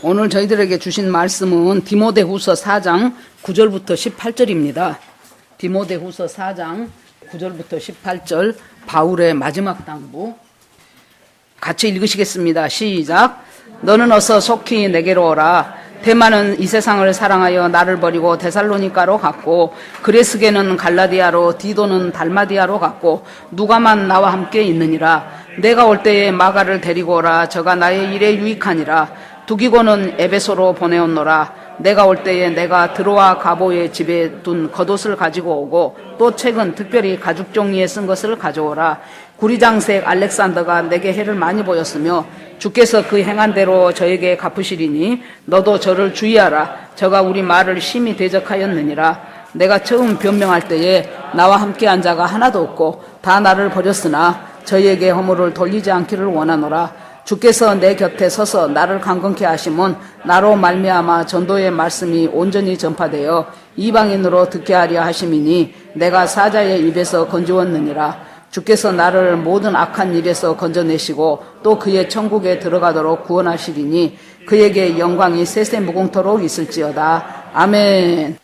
오늘 저희들에게 주신 말씀은 디모데후서 4장 9절부터 18절입니다. 디모데후서 4장 9절부터 18절 바울의 마지막 당부 같이 읽으시겠습니다. 시작. 너는 어서 속히 내게로 오라. 데마는 이 세상을 사랑하여 나를 버리고 데살로니가로 갔고 그레스게는 갈라디아로 디도는 달마디아로 갔고 누가만 나와 함께 있느니라. 내가 올 때에 마가를 데리고 오라. 저가 나의 일에 유익하니라. 두기고는 에베소로 보내었노라. 내가 올 때에 내가 드로아 가보의 집에 둔 겉옷을 가지고 오고 또 책은 특별히 가죽 종이에 쓴 것을 가져오라. 구리장색 알렉산더가 내게 해를 많이 보였으며 주께서 그 행한 대로 저에게 갚으시리니 너도 저를 주의하라. 저가 우리 말을 심히 대적하였느니라. 내가 처음 변명할 때에 나와 함께한 자가 하나도 없고 다 나를 버렸으나 저희에게 허물을 돌리지 않기를 원하노라. 주께서 내 곁에 서서 나를 강건케 하심은 나로 말미암아 전도의 말씀이 온전히 전파되어 이방인으로 듣게 하려 하심이니 내가 사자의 입에서 건지웠느니라. 주께서 나를 모든 악한 일에서 건져내시고 또 그의 천국에 들어가도록 구원하시리니 그에게 영광이 세세 무궁토록 있을지어다. 아멘.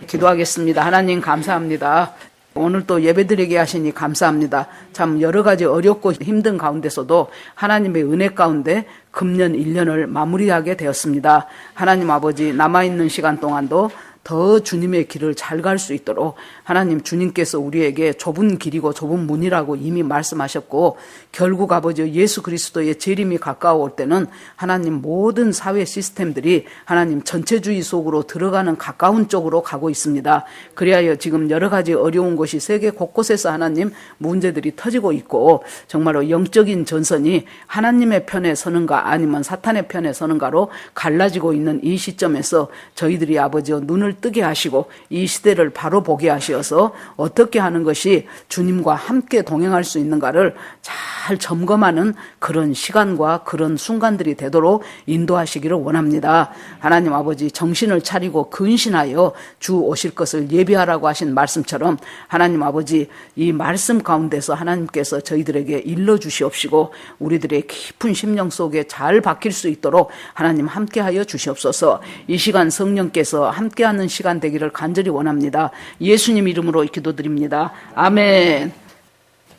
기도하겠습니다. 하나님 감사합니다. 오늘 또 예배드리게 하시니 감사합니다. 참 여러 가지 어렵고 힘든 가운데서도 하나님의 은혜 가운데 금년 1년을 마무리하게 되었습니다. 하나님 아버지 남아있는 시간 동안도 더 주님의 길을 잘 갈 수 있도록 하나님 주님께서 우리에게 좁은 길이고 좁은 문이라고 이미 말씀하셨고 결국 아버지 예수 그리스도의 재림이 가까워올 때는 하나님 모든 사회 시스템들이 하나님 전체주의 속으로 들어가는 가까운 쪽으로 가고 있습니다. 그리하여 지금 여러 가지 어려운 것이 세계 곳곳에서 하나님 문제들이 터지고 있고 정말로 영적인 전선이 하나님의 편에 서는가 아니면 사탄의 편에 서는가로 갈라지고 있는 이 시점에서 저희들이 아버지 눈을 뜨게 하시고 이 시대를 바로 보게 하시어서 어떻게 하는 것이 주님과 함께 동행할 수 있는가를 잘 점검하는 그런 시간과 그런 순간들이 되도록 인도하시기를 원합니다. 하나님 아버지 정신을 차리고 근신하여 주 오실 것을 예비하라고 하신 말씀처럼 하나님 아버지 이 말씀 가운데서 하나님께서 저희들에게 일러주시옵시고 우리들의 깊은 심령 속에 잘 박힐 수 있도록 하나님 함께하여 주시옵소서. 이 시간 성령께서 함께하는 시간 되기를 간절히 원합니다. 예수님 이름으로 기도드립니다. 아멘.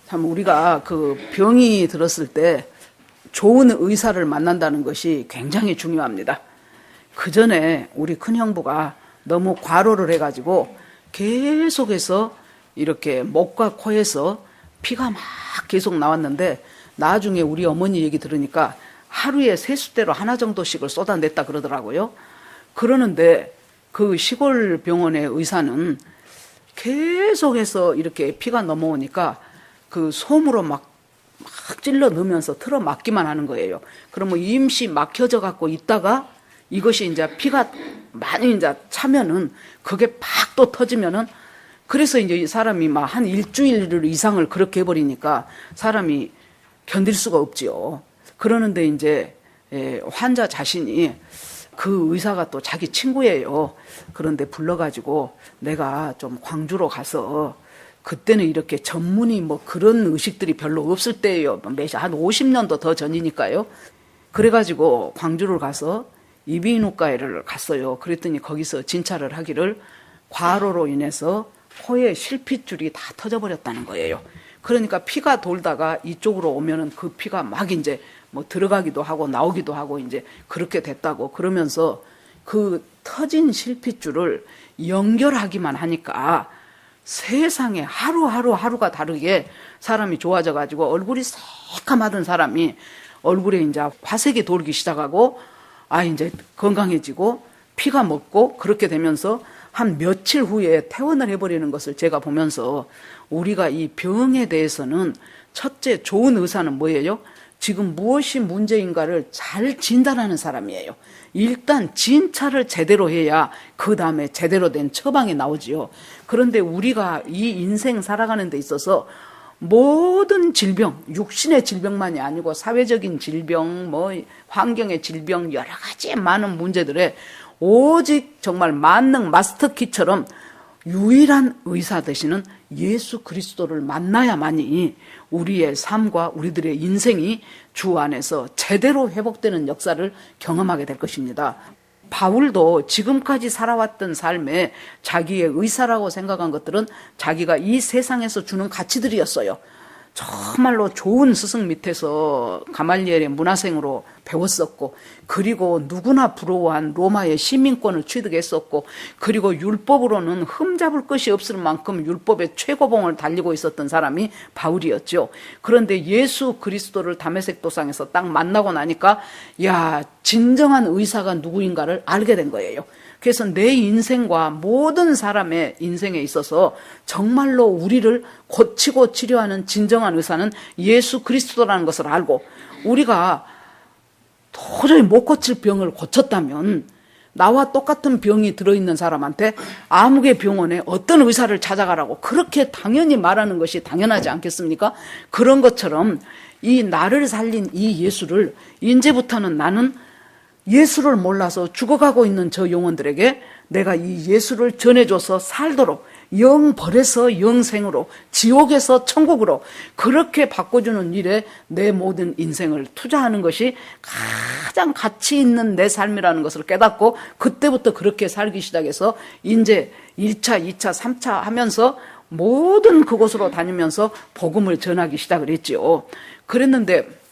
참 우리가 그 병이 들었을 때 좋은 의사를 만난다는 것이 굉장히 중요합니다. 그 전에 우리 큰 형부가 너무 과로를 해가지고 계속해서 이렇게 목과 코에서 피가 막 계속 나왔는데 나중에 우리 어머니 얘기 들으니까 하루에 세숫대로 하나 정도씩을 쏟아냈다 그러더라고요. 그러는데 그 시골 병원의 의사는 계속해서 이렇게 피가 넘어오니까 그 솜으로 막 찔러 넣으면서 틀어 막기만 하는 거예요. 그러면 임시 막혀져 갖고 있다가 이것이 이제 피가 많이 이제 차면은 그게 팍 또 터지면은 그래서 이제 이 사람이 막 한 일주일 이상을 그렇게 해버리니까 사람이 견딜 수가 없지요. 그러는데 이제 환자 자신이 그 의사가 또 자기 친구예요. 그런데 불러가지고 내가 좀 광주로 가서 그때는 이렇게 전문의 뭐 그런 의식들이 별로 없을 때예요. 한 50년도 더 전이니까요. 그래가지고 광주를 가서 이비인후과를 갔어요. 그랬더니 거기서 진찰을 하기를 과로로 인해서 코에 실핏줄이 다 터져버렸다는 거예요. 그러니까 피가 돌다가 이쪽으로 오면은 그 피가 막 이제 뭐 들어가기도 하고 나오기도 하고 이제 그렇게 됐다고 그러면서 그 터진 실핏줄을 연결하기만 하니까 세상에 하루가 다르게 사람이 좋아져 가지고 얼굴이 새까마던 사람이 얼굴에 이제 화색이 돌기 시작하고 이제 건강해지고 피가 먹고 그렇게 되면서 한 며칠 후에 퇴원을 해버리는 것을 제가 보면서 우리가 이 병에 대해서는 첫째 좋은 의사는 뭐예요? 지금 무엇이 문제인가를 잘 진단하는 사람이에요. 일단 진찰을 제대로 해야 그 다음에 제대로 된 처방이 나오지요. 그런데 우리가 이 인생 살아가는 데 있어서 모든 질병, 육신의 질병만이 아니고 사회적인 질병, 뭐 환경의 질병 여러 가지 많은 문제들에 오직 정말 만능 마스터키처럼 유일한 의사 되시는 예수 그리스도를 만나야만이 우리의 삶과 우리들의 인생이 주 안에서 제대로 회복되는 역사를 경험하게 될 것입니다. 바울도 지금까지 살아왔던 삶에 자기의 의사라고 생각한 것들은 자기가 이 세상에서 주는 가치들이었어요. 정말로 좋은 스승 밑에서 가말리엘의 문화생으로 배웠었고, 그리고 누구나 부러워한 로마의 시민권을 취득했었고, 그리고 율법으로는 흠잡을 것이 없을 만큼 율법의 최고봉을 달리고 있었던 사람이 바울이었죠. 그런데 예수 그리스도를 다메섹 도상에서 딱 만나고 나니까 야, 진정한 의사가 누구인가를 알게 된 거예요. 그래서 내 인생과 모든 사람의 인생에 있어서 정말로 우리를 고치고 치료하는 진정한 의사는 예수 그리스도라는 것을 알고, 우리가 도저히 못 고칠 병을 고쳤다면 나와 똑같은 병이 들어있는 사람한테 아무개 병원에 어떤 의사를 찾아가라고 그렇게 당연히 말하는 것이 당연하지 않겠습니까? 그런 것처럼 이 나를 살린 이 예수를 이제부터는 나는 예수를 몰라서 죽어가고 있는 저 영혼들에게 내가 이 예수를 전해줘서 살도록, 영벌에서 영생으로, 지옥에서 천국으로 그렇게 바꿔주는 일에 내 모든 인생을 투자하는 것이 가장 가치 있는 내 삶이라는 것을 깨닫고, 그때부터 그렇게 살기 시작해서 이제 1차, 2차, 3차 하면서 모든 그곳으로 다니면서 복음을 전하기 시작을 했지요. 그랬는데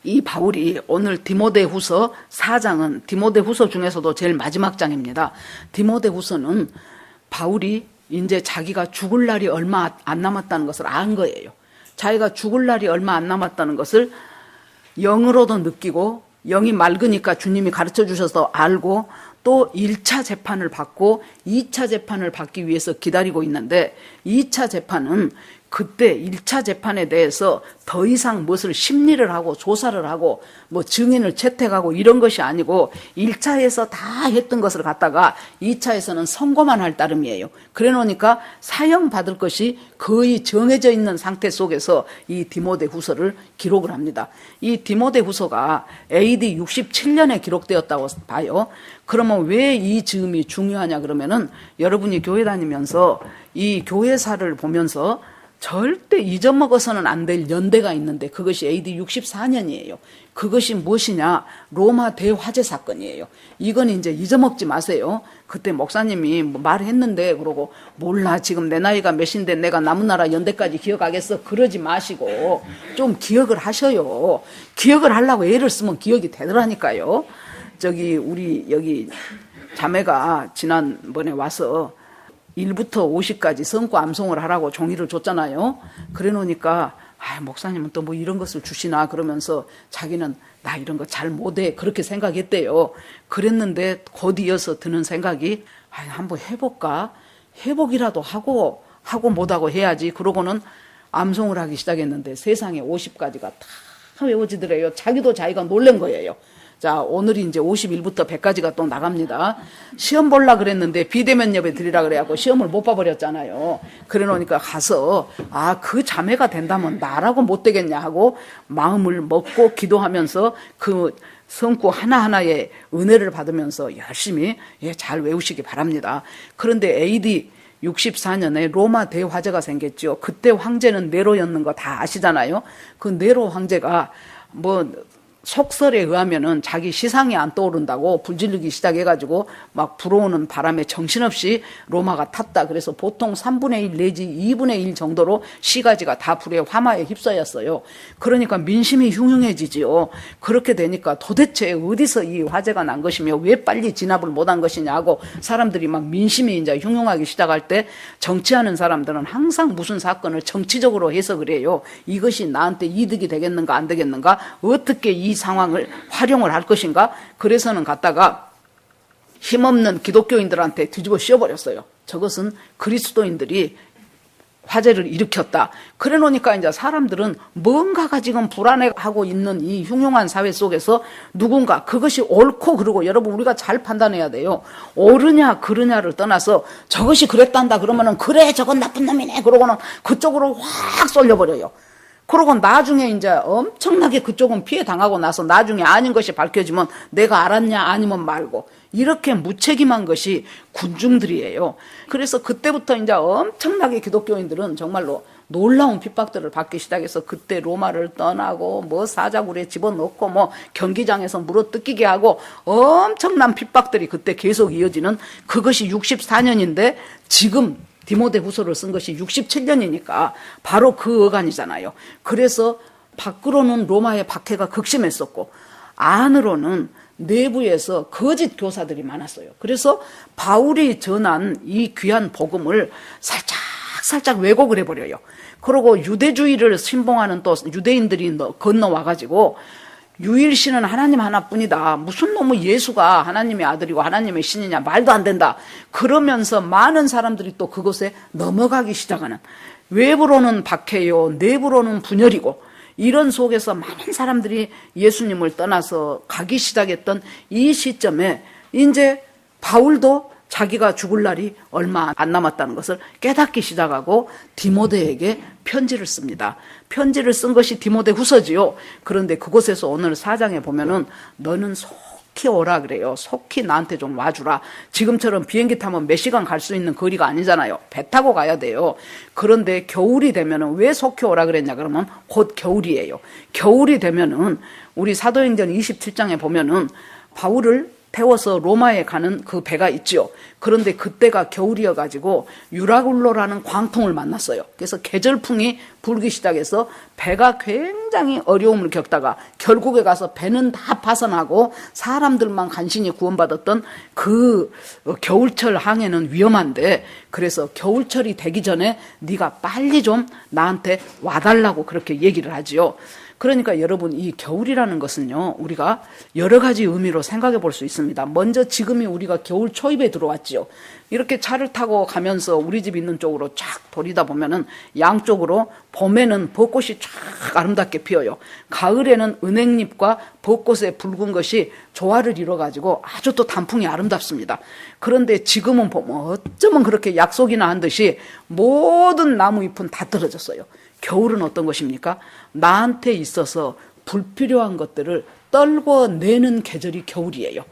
이 바울이 오늘 디모데후서 4장은 디모데후서 중에서도 제일 마지막 장입니다. 디모데후서는 바울이 이제 자기가 죽을 날이 얼마 안 남았다는 것을 안 거예요. 자기가 죽을 날이 얼마 안 남았다는 것을 영으로도 느끼고, 영이 맑으니까 주님이 가르쳐 주셔서 알고, 또 1차 재판을 받고 2차 재판을 받기 위해서 기다리고 있는데, 2차 재판은 그때 1차 재판에 대해서 더 이상 무엇을 심리를 하고 조사를 하고 뭐 증인을 채택하고 이런 것이 아니고 1차에서 다 했던 것을 갖다가 2차에서는 선고만 할 따름이에요. 그래 놓으니까 사형 받을 것이 거의 정해져 있는 상태 속에서 이 디모데후서를 기록을 합니다. 이 디모데후서가 AD 67년에 기록되었다고 봐요. 그러면 왜 이 즈음이 중요하냐 그러면은, 여러분이 교회 다니면서 이 교회사를 보면서 절대 잊어먹어서는 안 될 연대가 있는데 그것이 AD 64년이에요. 그것이 무엇이냐? 로마 대화재 사건이에요. 이건 이제 잊어먹지 마세요. 그때 목사님이 뭐 말했는데 그러고 몰라 지금 내 나이가 몇인데 내가 남은나라 연대까지 기억하겠어, 그러지 마시고 좀 기억을 하셔요. 기억을 하려고 애를 쓰면 기억이 되더라니까요. 저기 우리 여기 자매가 지난번에 와서 1부터 50까지 성구 암송을 하라고 종이를 줬잖아요. 그래 놓으니까 목사님은 또 뭐 이런 것을 주시나 그러면서 자기는 나 이런 거 잘 못해 그렇게 생각했대요. 그랬는데 곧 이어서 드는 생각이 한번 해볼까? 회복이라도 하고 못하고 해야지. 그러고는 암송을 하기 시작했는데 세상에 50까지가 다 외워지더래요. 자기도 자기가 놀란 거예요. 자, 오늘이 이제 51부터 100까지가 또 나갑니다. 시험 볼라 그랬는데 비대면 예배 드리라 그래갖고 시험을 못 봐버렸잖아요. 그래 놓으니까 가서, 그 자매가 된다면 나라고 못 되겠냐 하고 마음을 먹고 기도하면서 그 성구 하나하나의 은혜를 받으면서 열심히 잘 외우시기 바랍니다. 그런데 AD 64년에 로마 대화재가 생겼죠. 그때 황제는 네로였는 거 다 아시잖아요. 그 네로 황제가 속설에 의하면은 자기 시상이 안 떠오른다고 불지르기 시작해가지고 막 불어오는 바람에 정신없이 로마가 탔다. 그래서 보통 3분의 1 내지 2분의 1 정도로 시가지가 다 불의 화마에 휩싸였어요. 그러니까 민심이 흉흉해지지요. 그렇게 되니까 도대체 어디서 이 화재가 난 것이며 왜 빨리 진압을 못한 것이냐고 사람들이 막 민심이 이제 흉흉하기 시작할 때, 정치하는 사람들은 항상 무슨 사건을 정치적으로 해석을 해요. 이것이 나한테 이득이 되겠는가 안 되겠는가, 어떻게 이 상황을 활용을 할 것인가. 그래서는 갔다가 힘없는 기독교인들한테 뒤집어 씌워버렸어요. 저것은 그리스도인들이 화재를 일으켰다. 그래 놓으니까 이제 사람들은 뭔가가 지금 불안해하고 있는 이 흉흉한 사회 속에서 누군가 그것이 옳고 그르고, 여러분 우리가 잘 판단해야 돼요. 옳으냐 그르냐를 떠나서 저것이 그랬단다 그러면은 그래 저건 나쁜 놈이네 그러고는 그쪽으로 확 쏠려버려요. 그러고 나중에 이제 엄청나게 그쪽은 피해 당하고 나서 나중에 아닌 것이 밝혀지면 내가 알았냐 아니면 말고, 이렇게 무책임한 것이 군중들이에요. 그래서 그때부터 이제 엄청나게 기독교인들은 정말로 놀라운 핍박들을 받기 시작해서 그때 로마를 떠나고 뭐 사자굴에 집어넣고 뭐 경기장에서 물어뜯기게 하고 엄청난 핍박들이 그때 계속 이어지는, 그것이 64년인데 지금 디모데후서를 쓴 것이 67년이니까 바로 그 어간이잖아요. 그래서 밖으로는 로마의 박해가 극심했었고 안으로는 내부에서 거짓 교사들이 많았어요. 그래서 바울이 전한 이 귀한 복음을 살짝 왜곡을 해버려요. 그리고 유대주의를 신봉하는 또 유대인들이 건너와가지고 유일신은 하나님 하나뿐이다, 무슨 놈의 예수가 하나님의 아들이고 하나님의 신이냐, 말도 안 된다, 그러면서 많은 사람들이 또 그것에 넘어가기 시작하는, 외부로는 박해요, 내부로는 분열이고, 이런 속에서 많은 사람들이 예수님을 떠나서 가기 시작했던 이 시점에 이제 바울도 자기가 죽을 날이 얼마 안 남았다는 것을 깨닫기 시작하고 디모데에게 편지를 씁니다. 편지를 쓴 것이 디모데후서지요. 그런데 그곳에서 오늘 4장에 보면은 너는 속히 오라 그래요. 속히 나한테 좀 와주라. 지금처럼 비행기 타면 몇 시간 갈 수 있는 거리가 아니잖아요. 배 타고 가야 돼요. 그런데 겨울이 되면은 왜 속히 오라 그랬냐 그러면 곧 겨울이에요. 겨울이 되면은 우리 사도행전 27장에 보면은 바울을 태워서 로마에 가는 그 배가 있죠. 그런데 그때가 겨울이어가지고 유라굴로라는 광풍을 만났어요. 그래서 계절풍이 불기 시작해서 배가 굉장히 어려움을 겪다가 결국에 가서 배는 다 파손하고 사람들만 간신히 구원받았던 그 겨울철 항해는 위험한데, 그래서 겨울철이 되기 전에 네가 빨리 좀 나한테 와달라고 그렇게 얘기를 하지요. 그러니까 여러분, 이 겨울이라는 것은요, 우리가 여러 가지 의미로 생각해 볼 수 있습니다. 먼저 지금이 우리가 겨울 초입에 들어왔지요. 이렇게 차를 타고 가면서 우리 집 있는 쪽으로 쫙 돌리다 보면은 양쪽으로 봄에는 벚꽃이 쫙 아름답게 피어요. 가을에는 은행잎과 벚꽃의 붉은 것이 조화를 이뤄가지고 아주 또 단풍이 아름답습니다. 그런데 지금은 보면 어쩌면 그렇게 약속이나 한 듯이 모든 나무 잎은 다 떨어졌어요. 겨울은 어떤 것입니까? 나한테 있어서 불필요한 것들을 떨궈내는 계절이 겨울이에요.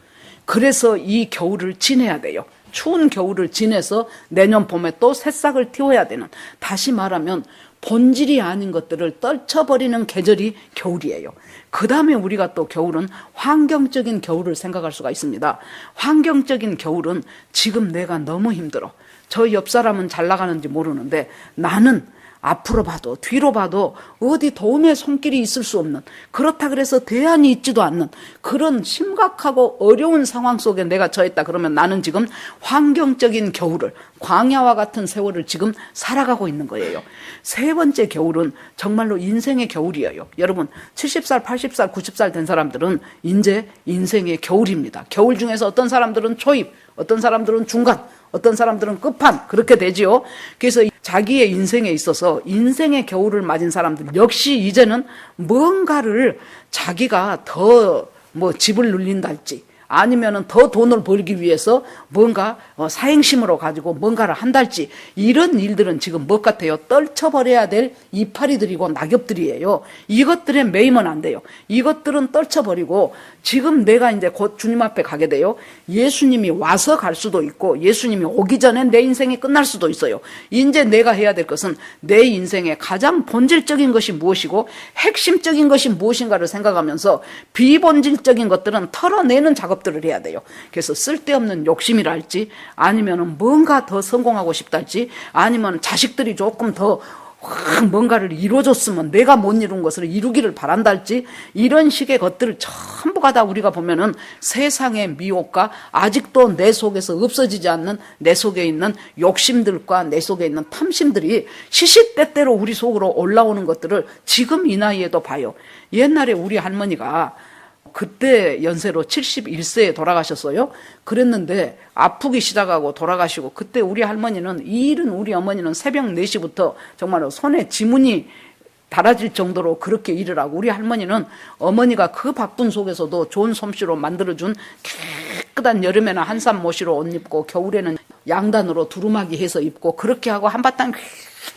그래서 이 겨울을 지내야 돼요. 추운 겨울을 지내서 내년 봄에 또 새싹을 틔워야 되는, 다시 말하면 본질이 아닌 것들을 떨쳐버리는 계절이 겨울이에요. 그 다음에 우리가 또 겨울은 환경적인 겨울을 생각할 수가 있습니다. 환경적인 겨울은 지금 내가 너무 힘들어. 저 옆 사람은 잘 나가는지 모르는데 나는 앞으로 봐도 뒤로 봐도 어디 도움의 손길이 있을 수 없는, 그렇다 그래서 대안이 있지도 않는 그런 심각하고 어려운 상황 속에 내가 처했다 그러면 나는 지금 환경적인 겨울을, 광야와 같은 세월을 지금 살아가고 있는 거예요. 세 번째 겨울은 정말로 인생의 겨울이에요. 여러분 70살, 80살, 90살 된 사람들은 이제 인생의 겨울입니다. 겨울 중에서 어떤 사람들은 초입, 어떤 사람들은 중간, 어떤 사람들은 끝판, 그렇게 되지요. 그래서 자기의 인생에 있어서 인생의 겨울을 맞은 사람들 역시 이제는 뭔가를 자기가 더 집을 늘린달지 아니면은 더 돈을 벌기 위해서 뭔가 사행심으로 가지고 뭔가를 한달지, 이런 일들은 지금 뭐 같아요? 떨쳐버려야 될 이파리들이고 낙엽들이에요. 이것들에 매이면 안 돼요. 이것들은 떨쳐버리고 지금 내가 이제 곧 주님 앞에 가게 돼요. 예수님이 와서 갈 수도 있고 예수님이 오기 전에 내 인생이 끝날 수도 있어요. 이제 내가 해야 될 것은 내 인생의 가장 본질적인 것이 무엇이고 핵심적인 것이 무엇인가를 생각하면서 비본질적인 것들은 털어내는 작업들을 해야 돼요. 그래서 쓸데없는 욕심이랄지 아니면 뭔가 더 성공하고 싶달지 아니면 자식들이 조금 더 뭔가를 이루어줬으면 내가 못 이룬 것을 이루기를 바란달지, 이런 식의 것들을 전부가 다 우리가 보면은 세상의 미혹과 아직도 내 속에서 없어지지 않는 내 속에 있는 욕심들과 내 속에 있는 탐심들이 시시때때로 우리 속으로 올라오는 것들을 지금 이 나이에도 봐요. 옛날에 우리 할머니가 그때 연세로 71세에 돌아가셨어요. 그랬는데 아프기 시작하고 돌아가시고, 그때 우리 할머니는, 이 일은 우리 어머니는 새벽 4시부터 정말로 손에 지문이 달아질 정도로 그렇게 일을 하고, 우리 할머니는 어머니가 그 바쁜 속에서도 좋은 솜씨로 만들어준 깨끗한, 여름에는 한산 모시로 옷 입고 겨울에는 양단으로 두루마기 해서 입고 그렇게 하고 한바탕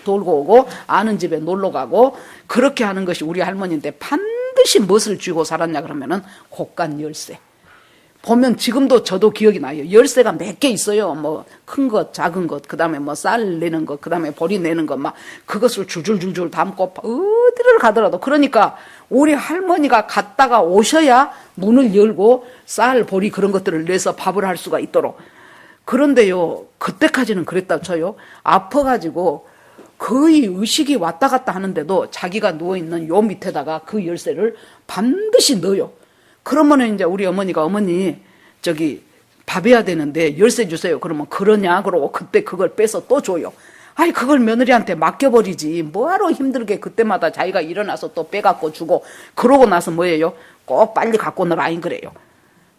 돌고 오고 아는 집에 놀러 가고 그렇게 하는 것이 우리 할머니인데, 반드시 무엇을 쥐고 살았냐 그러면은 곡간 열쇠. 보면 지금도 저도 기억이 나요. 열쇠가 몇 개 있어요. 뭐 큰 것, 작은 것, 그다음에 뭐 쌀 내는 것, 그다음에 보리 내는 것, 막 그것을 줄줄줄줄 담고 어디를 가더라도, 그러니까 우리 할머니가 갔다가 오셔야 문을 열고 쌀, 보리 그런 것들을 내서 밥을 할 수가 있도록. 그런데요, 그때까지는 그랬다 쳐요. 아파가지고 거의 의식이 왔다 갔다 하는데도 자기가 누워있는 요 밑에다가 그 열쇠를 반드시 넣어요. 그러면은 이제 우리 어머니가, 어머니 저기 밥 해야 되는데 열쇠 주세요. 그러면 그러냐? 그러고 그때 그걸 빼서 또 줘요. 아이, 그걸 며느리한테 맡겨버리지. 뭐하러 힘들게 그때마다 자기가 일어나서 또 빼갖고 주고. 그러고 나서 뭐예요? 꼭 빨리 갖고 오너라잉 그래요.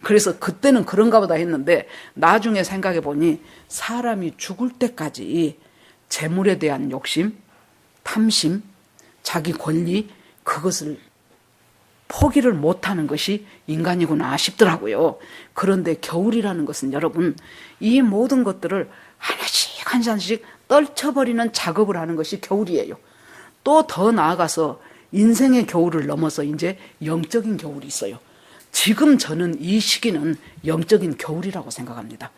그래서 그때는 그런가 보다 했는데 나중에 생각해 보니 사람이 죽을 때까지 재물에 대한 욕심, 탐심, 자기 권리, 그것을 포기를 못하는 것이 인간이구나 싶더라고요. 그런데 겨울이라는 것은 여러분, 이 모든 것들을 하나씩 하나씩 떨쳐버리는 작업을 하는 것이 겨울이에요. 또 더 나아가서 인생의 겨울을 넘어서 이제 영적인 겨울이 있어요. 지금 저는 이 시기는 영적인 겨울이라고 생각합니다.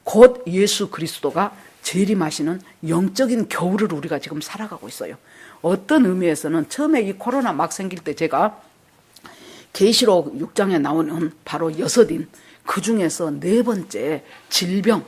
곧 예수 그리스도가 재림하시는 영적인 겨울을 우리가 지금 살아가고 있어요. 어떤 의미에서는 처음에 이 코로나 막 생길 때 제가 계시록 6장에 나오는 바로 6인, 그 중에서 4번째 질병,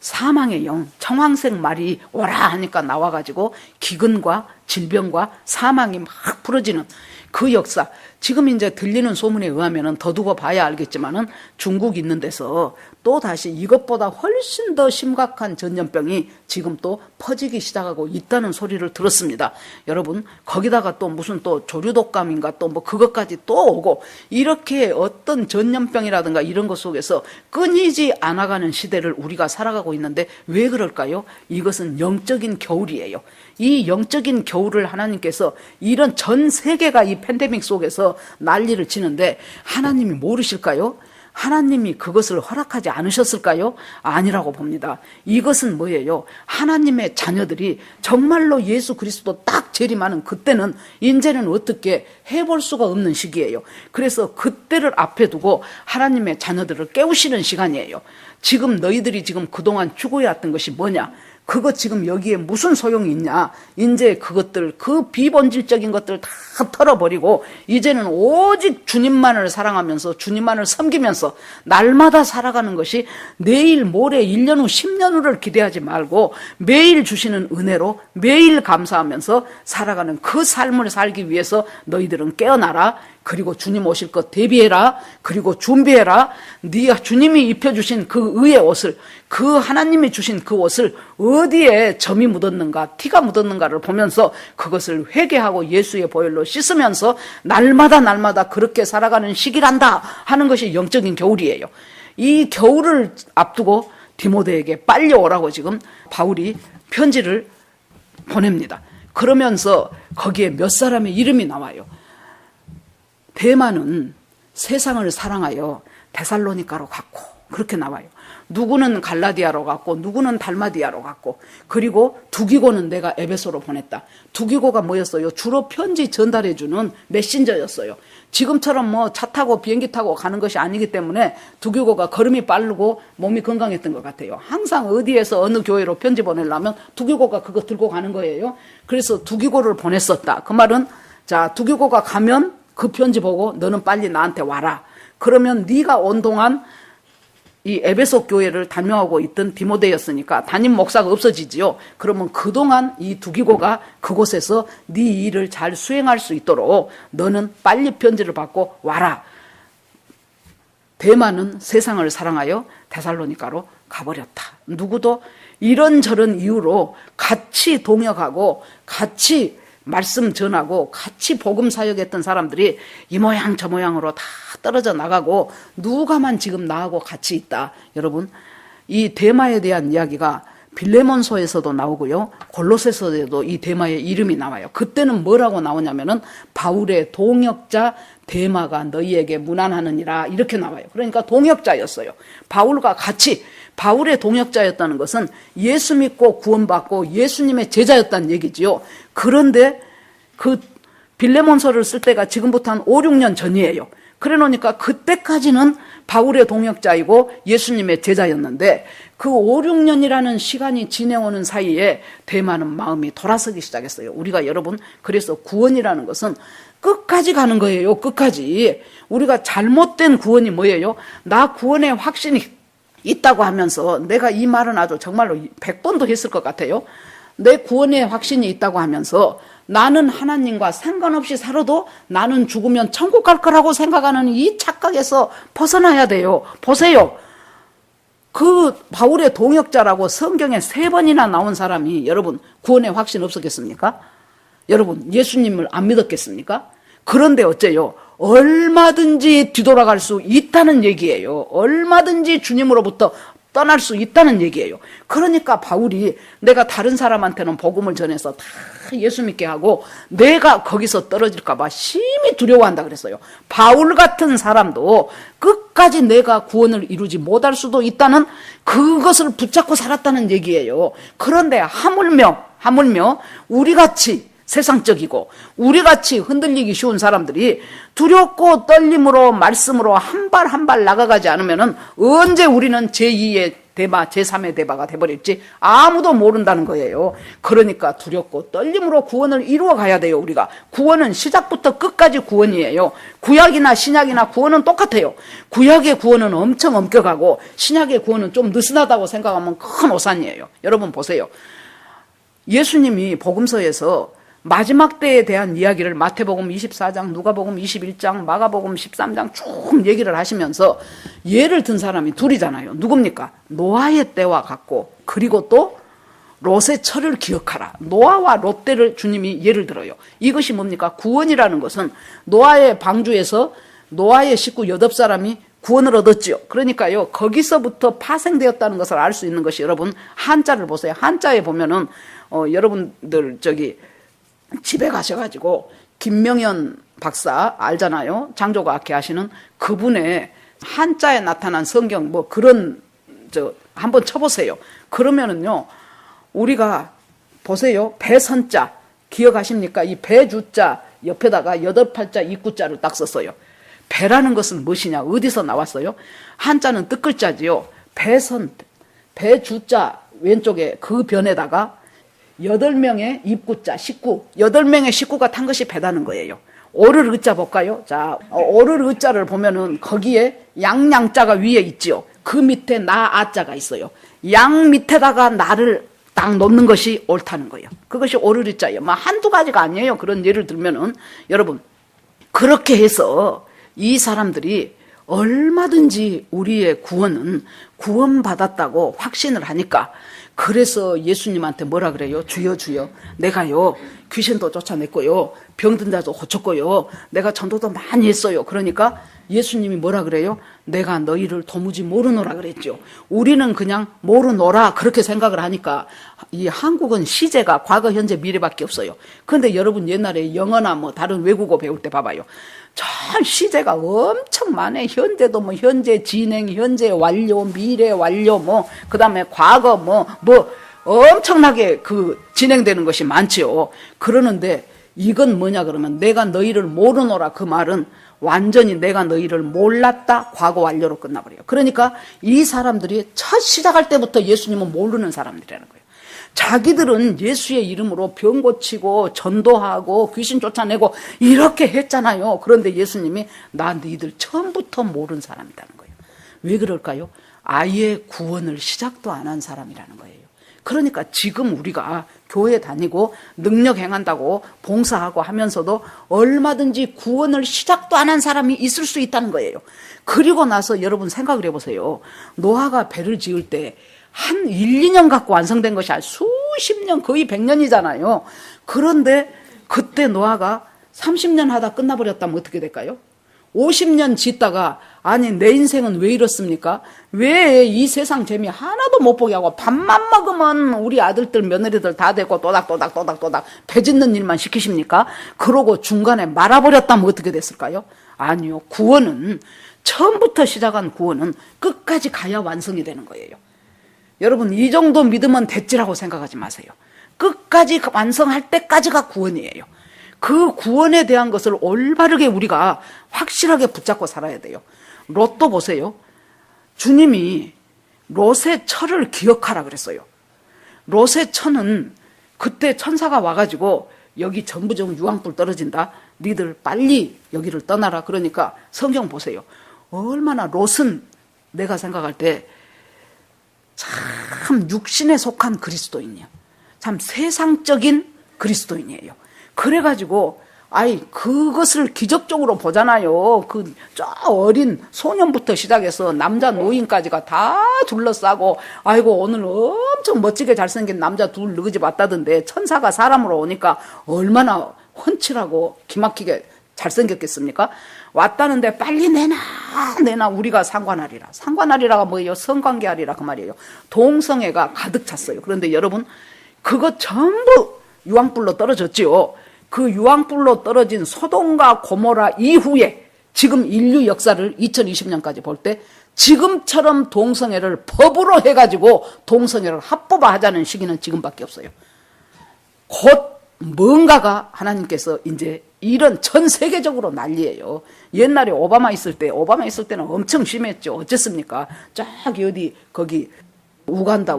사망의 영, 청황색 말이 오라 하니까 나와가지고 기근과 질병과 사망이 막 부러지는 그 역사. 지금 이제 들리는 소문에 의하면은 더 두고 봐야 알겠지만은 중국 있는 데서 또 다시 이것보다 훨씬 더 심각한 전염병이 지금 또 퍼지기 시작하고 있다는 소리를 들었습니다. 여러분, 거기다가 또 무슨 또 조류독감인가 또 뭐 그것까지 또 오고, 이렇게 어떤 전염병이라든가 이런 것 속에서 끊이지 않아가는 시대를 우리가 살아가고 있는데 왜 그럴까요? 이것은 영적인 겨울이에요. 이 영적인 겨울을 하나님께서 이런 전 세계가 이 팬데믹 속에서 난리를 치는데 하나님이 모르실까요? 하나님이 그것을 허락하지 않으셨을까요? 아니라고 봅니다. 이것은 뭐예요? 하나님의 자녀들이 정말로 예수 그리스도 딱 재림하는 그때는 이제는 어떻게 해볼 수가 없는 시기예요. 그래서 그때를 앞에 두고 하나님의 자녀들을 깨우시는 시간이에요. 지금 너희들이 지금 그동안 추구해왔던 것이 뭐냐? 그거 지금 여기에 무슨 소용이 있냐? 이제 그것들, 그 비본질적인 것들 다 털어버리고 이제는 오직 주님만을 사랑하면서 주님만을 섬기면서 날마다 살아가는 것이 내일 모레 1년 후 10년 후를 기대하지 말고 매일 주시는 은혜로 매일 감사하면서 살아가는 그 삶을 살기 위해서 너희들은 깨어나라. 그리고 주님 오실 것 대비해라. 그리고 준비해라. 네가 주님이 입혀주신 그 의의 옷을, 그 하나님이 주신 그 옷을 어디에 점이 묻었는가, 티가 묻었는가를 보면서 그것을 회개하고 예수의 보혈로 씻으면서 날마다 그렇게 살아가는 시기란다 하는 것이 영적인 겨울이에요. 이 겨울을 앞두고 디모데에게 빨리 오라고 지금 바울이 편지를 보냅니다. 그러면서 거기에 몇 사람의 이름이 나와요. 데마는 세상을 사랑하여 데살로니가로 갔고, 그렇게 나와요. 누구는 갈라디아로 갔고 누구는 달마디아로 갔고, 그리고 두기고는 내가 에베소로 보냈다. 두기고가 뭐였어요? 주로 편지 전달해주는 메신저였어요. 지금처럼 뭐 차 타고 비행기 타고 가는 것이 아니기 때문에 두기고가 걸음이 빠르고 몸이 건강했던 것 같아요. 항상 어디에서 어느 교회로 편지 보내려면 두기고가 그거 들고 가는 거예요. 그래서 두기고를 보냈었다. 그 말은, 자, 두기고가 가면 그 편지 보고 너는 빨리 나한테 와라. 그러면 네가 온 동안 이 에베소 교회를 담임하고 있던 디모데였으니까 담임 목사가 없어지지요. 그러면 그동안 이 두기고가 그곳에서 네 일을 잘 수행할 수 있도록 너는 빨리 편지를 받고 와라. 데마는 세상을 사랑하여 데살로니가로 가버렸다. 누구도 이런저런 이유로 같이 동역하고 같이 말씀 전하고 같이 복음 사역했던 사람들이 이 모양 저 모양으로 다 떨어져 나가고 누가만 지금 나하고 같이 있다. 여러분, 이 데마에 대한 이야기가 빌레몬서에서도 나오고요, 골로새서에도 이 데마의 이름이 나와요. 그때는 뭐라고 나오냐면은 바울의 동역자 데마가 너희에게 문안하느니라 이렇게 나와요. 그러니까 동역자였어요. 바울과 같이. 바울의 동역자였다는 것은 예수 믿고 구원받고 예수님의 제자였다는 얘기지요. 그런데 그 빌레몬서를 쓸 때가 지금부터 한 5, 6년 전이에요. 그래 놓으니까 그때까지는 바울의 동역자이고 예수님의 제자였는데 그 5, 6년이라는 시간이 지내오는 사이에 대마는 마음이 돌아서기 시작했어요. 우리가 여러분, 그래서 구원이라는 것은 끝까지 가는 거예요. 끝까지. 우리가 잘못된 구원이 뭐예요? 나 구원의 확신이 있다고 하면서, 내가 이 말은 아주 정말로 100번도 했을 것 같아요. 내 구원의 확신이 있다고 하면서 나는 하나님과 상관없이 살아도 나는 죽으면 천국 갈 거라고 생각하는 이 착각에서 벗어나야 돼요. 보세요. 그 바울의 동역자라고 성경에 3번이나 나온 사람이 여러분 구원의 확신 없었겠습니까? 여러분 예수님을 안 믿었겠습니까? 그런데 어째요? 얼마든지 뒤돌아갈 수 있다는 얘기예요. 얼마든지 주님으로부터 떠날 수 있다는 얘기예요. 그러니까 바울이 내가 다른 사람한테는 복음을 전해서 다 예수 믿게 하고 내가 거기서 떨어질까 봐 심히 두려워한다 그랬어요. 바울 같은 사람도 끝까지 내가 구원을 이루지 못할 수도 있다는 그것을 붙잡고 살았다는 얘기예요. 그런데 하물며 우리같이 세상적이고 우리같이 흔들리기 쉬운 사람들이 두렵고 떨림으로 말씀으로 한 발 한 발 나가가지 않으면 언제 우리는 제2의 대바, 제3의 대바가 돼버릴지 아무도 모른다는 거예요. 그러니까 두렵고 떨림으로 구원을 이루어 가야 돼요. 우리가 구원은 시작부터 끝까지 구원이에요. 구약이나 신약이나 구원은 똑같아요. 구약의 구원은 엄청 엄격하고 신약의 구원은 좀 느슨하다고 생각하면 큰 오산이에요. 여러분 보세요. 예수님이 복음서에서 마지막 때에 대한 이야기를 마태복음 24장, 누가복음 21장, 마가복음 13장 쭉 얘기를 하시면서 예를 든 사람이 둘이잖아요. 누굽니까? 노아의 때와 같고 그리고 또 롯의 철을 기억하라. 노아와 롯 때를 주님이 예를 들어요. 이것이 뭡니까? 구원이라는 것은 노아의 방주에서 노아의 식구 8사람이 구원을 얻었죠. 그러니까요, 거기서부터 파생되었다는 것을 알 수 있는 것이 여러분 한자를 보세요. 한자에 보면은 여러분들 집에 가셔가지고 김명현 박사 알잖아요. 창조과학회 하시는 그분의 한자에 나타난 성경 그런 한번 쳐보세요. 그러면은요 우리가 보세요. 배선자 기억하십니까? 이 배주자 옆에다가 8팔자 입구자를 딱 썼어요. 배라는 것은 무엇이냐? 어디서 나왔어요? 한자는 뜻글자지요. 배주자 왼쪽에 그 변에다가 8명의 입구자, 식구, 8명의 식구가 탄 것이 배다는 거예요. 오를 의자 볼까요? 자, 오를 의자를 보면은 거기에 양자가 위에 있지요. 그 밑에 아자가 있어요. 양 밑에다가 나를 딱 놓는 것이 옳다는 거예요. 그것이 오를 의자예요. 한두 가지가 아니에요. 그런 예를 들면은 여러분 그렇게 해서 이 사람들이 얼마든지 우리의 구원은 구원받았다고 확신을 하니까 그래서 예수님한테 뭐라 그래요? 주여 주여 내가요 귀신도 쫓아냈고요 병든 자도 고쳤고요 내가 전도도 많이 했어요. 그러니까 예수님이 뭐라 그래요? 내가 너희를 도무지 모르노라 그랬죠. 우리는 그냥 모르노라 그렇게 생각을 하니까 이 한국은 시제가 과거 현재 미래밖에 없어요. 그런데 여러분 옛날에 영어나 다른 외국어 배울 때 봐봐요. 전 시제가 엄청 많아요. 현재도 현재 진행, 현재 완료, 미래 완료 그 다음에 과거 엄청나게 진행되는 것이 많지요. 그러는데 이건 뭐냐 그러면 내가 너희를 모르노라 그 말은 완전히 내가 너희를 몰랐다 과거 완료로 끝나버려요. 그러니까 이 사람들이 첫 시작할 때부터 예수님은 모르는 사람들이라는 거예요. 자기들은 예수의 이름으로 병 고치고 전도하고 귀신 쫓아내고 이렇게 했잖아요. 그런데 예수님이 나 너희들 처음부터 모르는 사람이라는 거예요. 왜 그럴까요? 아예 구원을 시작도 안 한 사람이라는 거예요. 그러니까 지금 우리가 교회 다니고 능력 행한다고 봉사하고 하면서도 얼마든지 구원을 시작도 안 한 사람이 있을 수 있다는 거예요. 그리고 나서 여러분 생각을 해보세요. 노아가 배를 지을 때 한 1, 2년 갖고 완성된 것이 수십 년 거의 100년이잖아요. 그런데 그때 노아가 30년 하다 끝나버렸다면 어떻게 될까요? 50년 짓다가 아니 내 인생은 왜 이렇습니까? 왜 이 세상 재미 하나도 못 보게 하고 밥만 먹으면 우리 아들들 며느리들 다 되고 또닥 배 짓는 일만 시키십니까? 그러고 중간에 말아버렸다면 어떻게 됐을까요? 아니요. 구원은 처음부터 시작한 구원은 끝까지 가야 완성이 되는 거예요. 여러분 이 정도 믿으면 됐지라고 생각하지 마세요. 끝까지 완성할 때까지가 구원이에요. 그 구원에 대한 것을 올바르게 우리가 확실하게 붙잡고 살아야 돼요. 롯도 보세요. 주님이 롯의 처를 기억하라 그랬어요. 롯의 처는 그때 천사가 와가지고 여기 전부정 유황불 떨어진다. 니들 빨리 여기를 떠나라. 그러니까 성경 보세요. 얼마나 롯은 내가 생각할 때 참 육신에 속한 그리스도인이야. 참 세상적인 그리스도인이에요. 그래가지고 그것을 기적적으로 보잖아요. 저 어린 소년부터 시작해서 남자 노인까지가 다 둘러싸고, 아이고 오늘 엄청 멋지게 잘생긴 남자 둘 느그지 왔다던데 천사가 사람으로 오니까 얼마나 훤칠하고 기막히게 잘생겼겠습니까? 왔다는데 빨리 내놔 우리가 상관하리라. 상관하리라가 뭐예요? 성관계하리라 그 말이에요. 동성애가 가득 찼어요. 그런데 여러분 그거 전부 유황불로 떨어졌지요. 그 유황불로 떨어진 소돔과 고모라 이후에 지금 인류 역사를 2020년까지 볼 때 지금처럼 동성애를 법으로 해가지고 동성애를 합법화하자는 시기는 지금밖에 없어요. 곧 뭔가가 하나님께서 이제 이런 전 세계적으로 난리예요. 옛날에 오바마 있을 때는 엄청 심했죠. 어쨌습니까? 저기 거기 우간다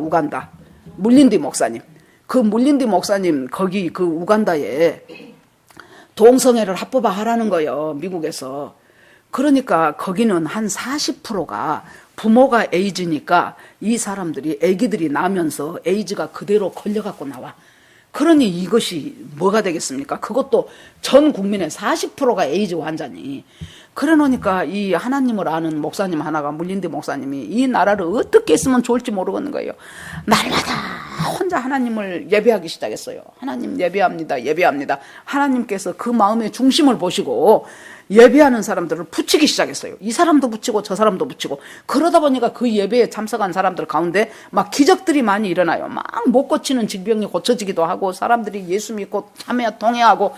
물린디 목사님. 그 물린디 목사님 거기 그 우간다에 동성애를 합법화하라는 거예요. 미국에서. 그러니까 거기는 한 40%가 부모가 에이즈니까 이 사람들이 애기들이 나면서 에이즈가 그대로 걸려갖고 나와. 그러니 이것이 뭐가 되겠습니까? 그것도 전 국민의 40%가 에이즈 환자니. 그래 놓으니까 이 하나님을 아는 목사님 하나가 물린디 목사님이 이 나라를 어떻게 했으면 좋을지 모르겠는 거예요. 날마다 혼자 하나님을 예배하기 시작했어요. 하나님 예배합니다. 하나님께서 그 마음의 중심을 보시고 예배하는 사람들을 붙이기 시작했어요. 이 사람도 붙이고 저 사람도 붙이고. 그러다 보니까 그 예배에 참석한 사람들 가운데 막 기적들이 많이 일어나요. 막 못 고치는 질병이 고쳐지기도 하고 사람들이 예수 믿고 참여 동의하고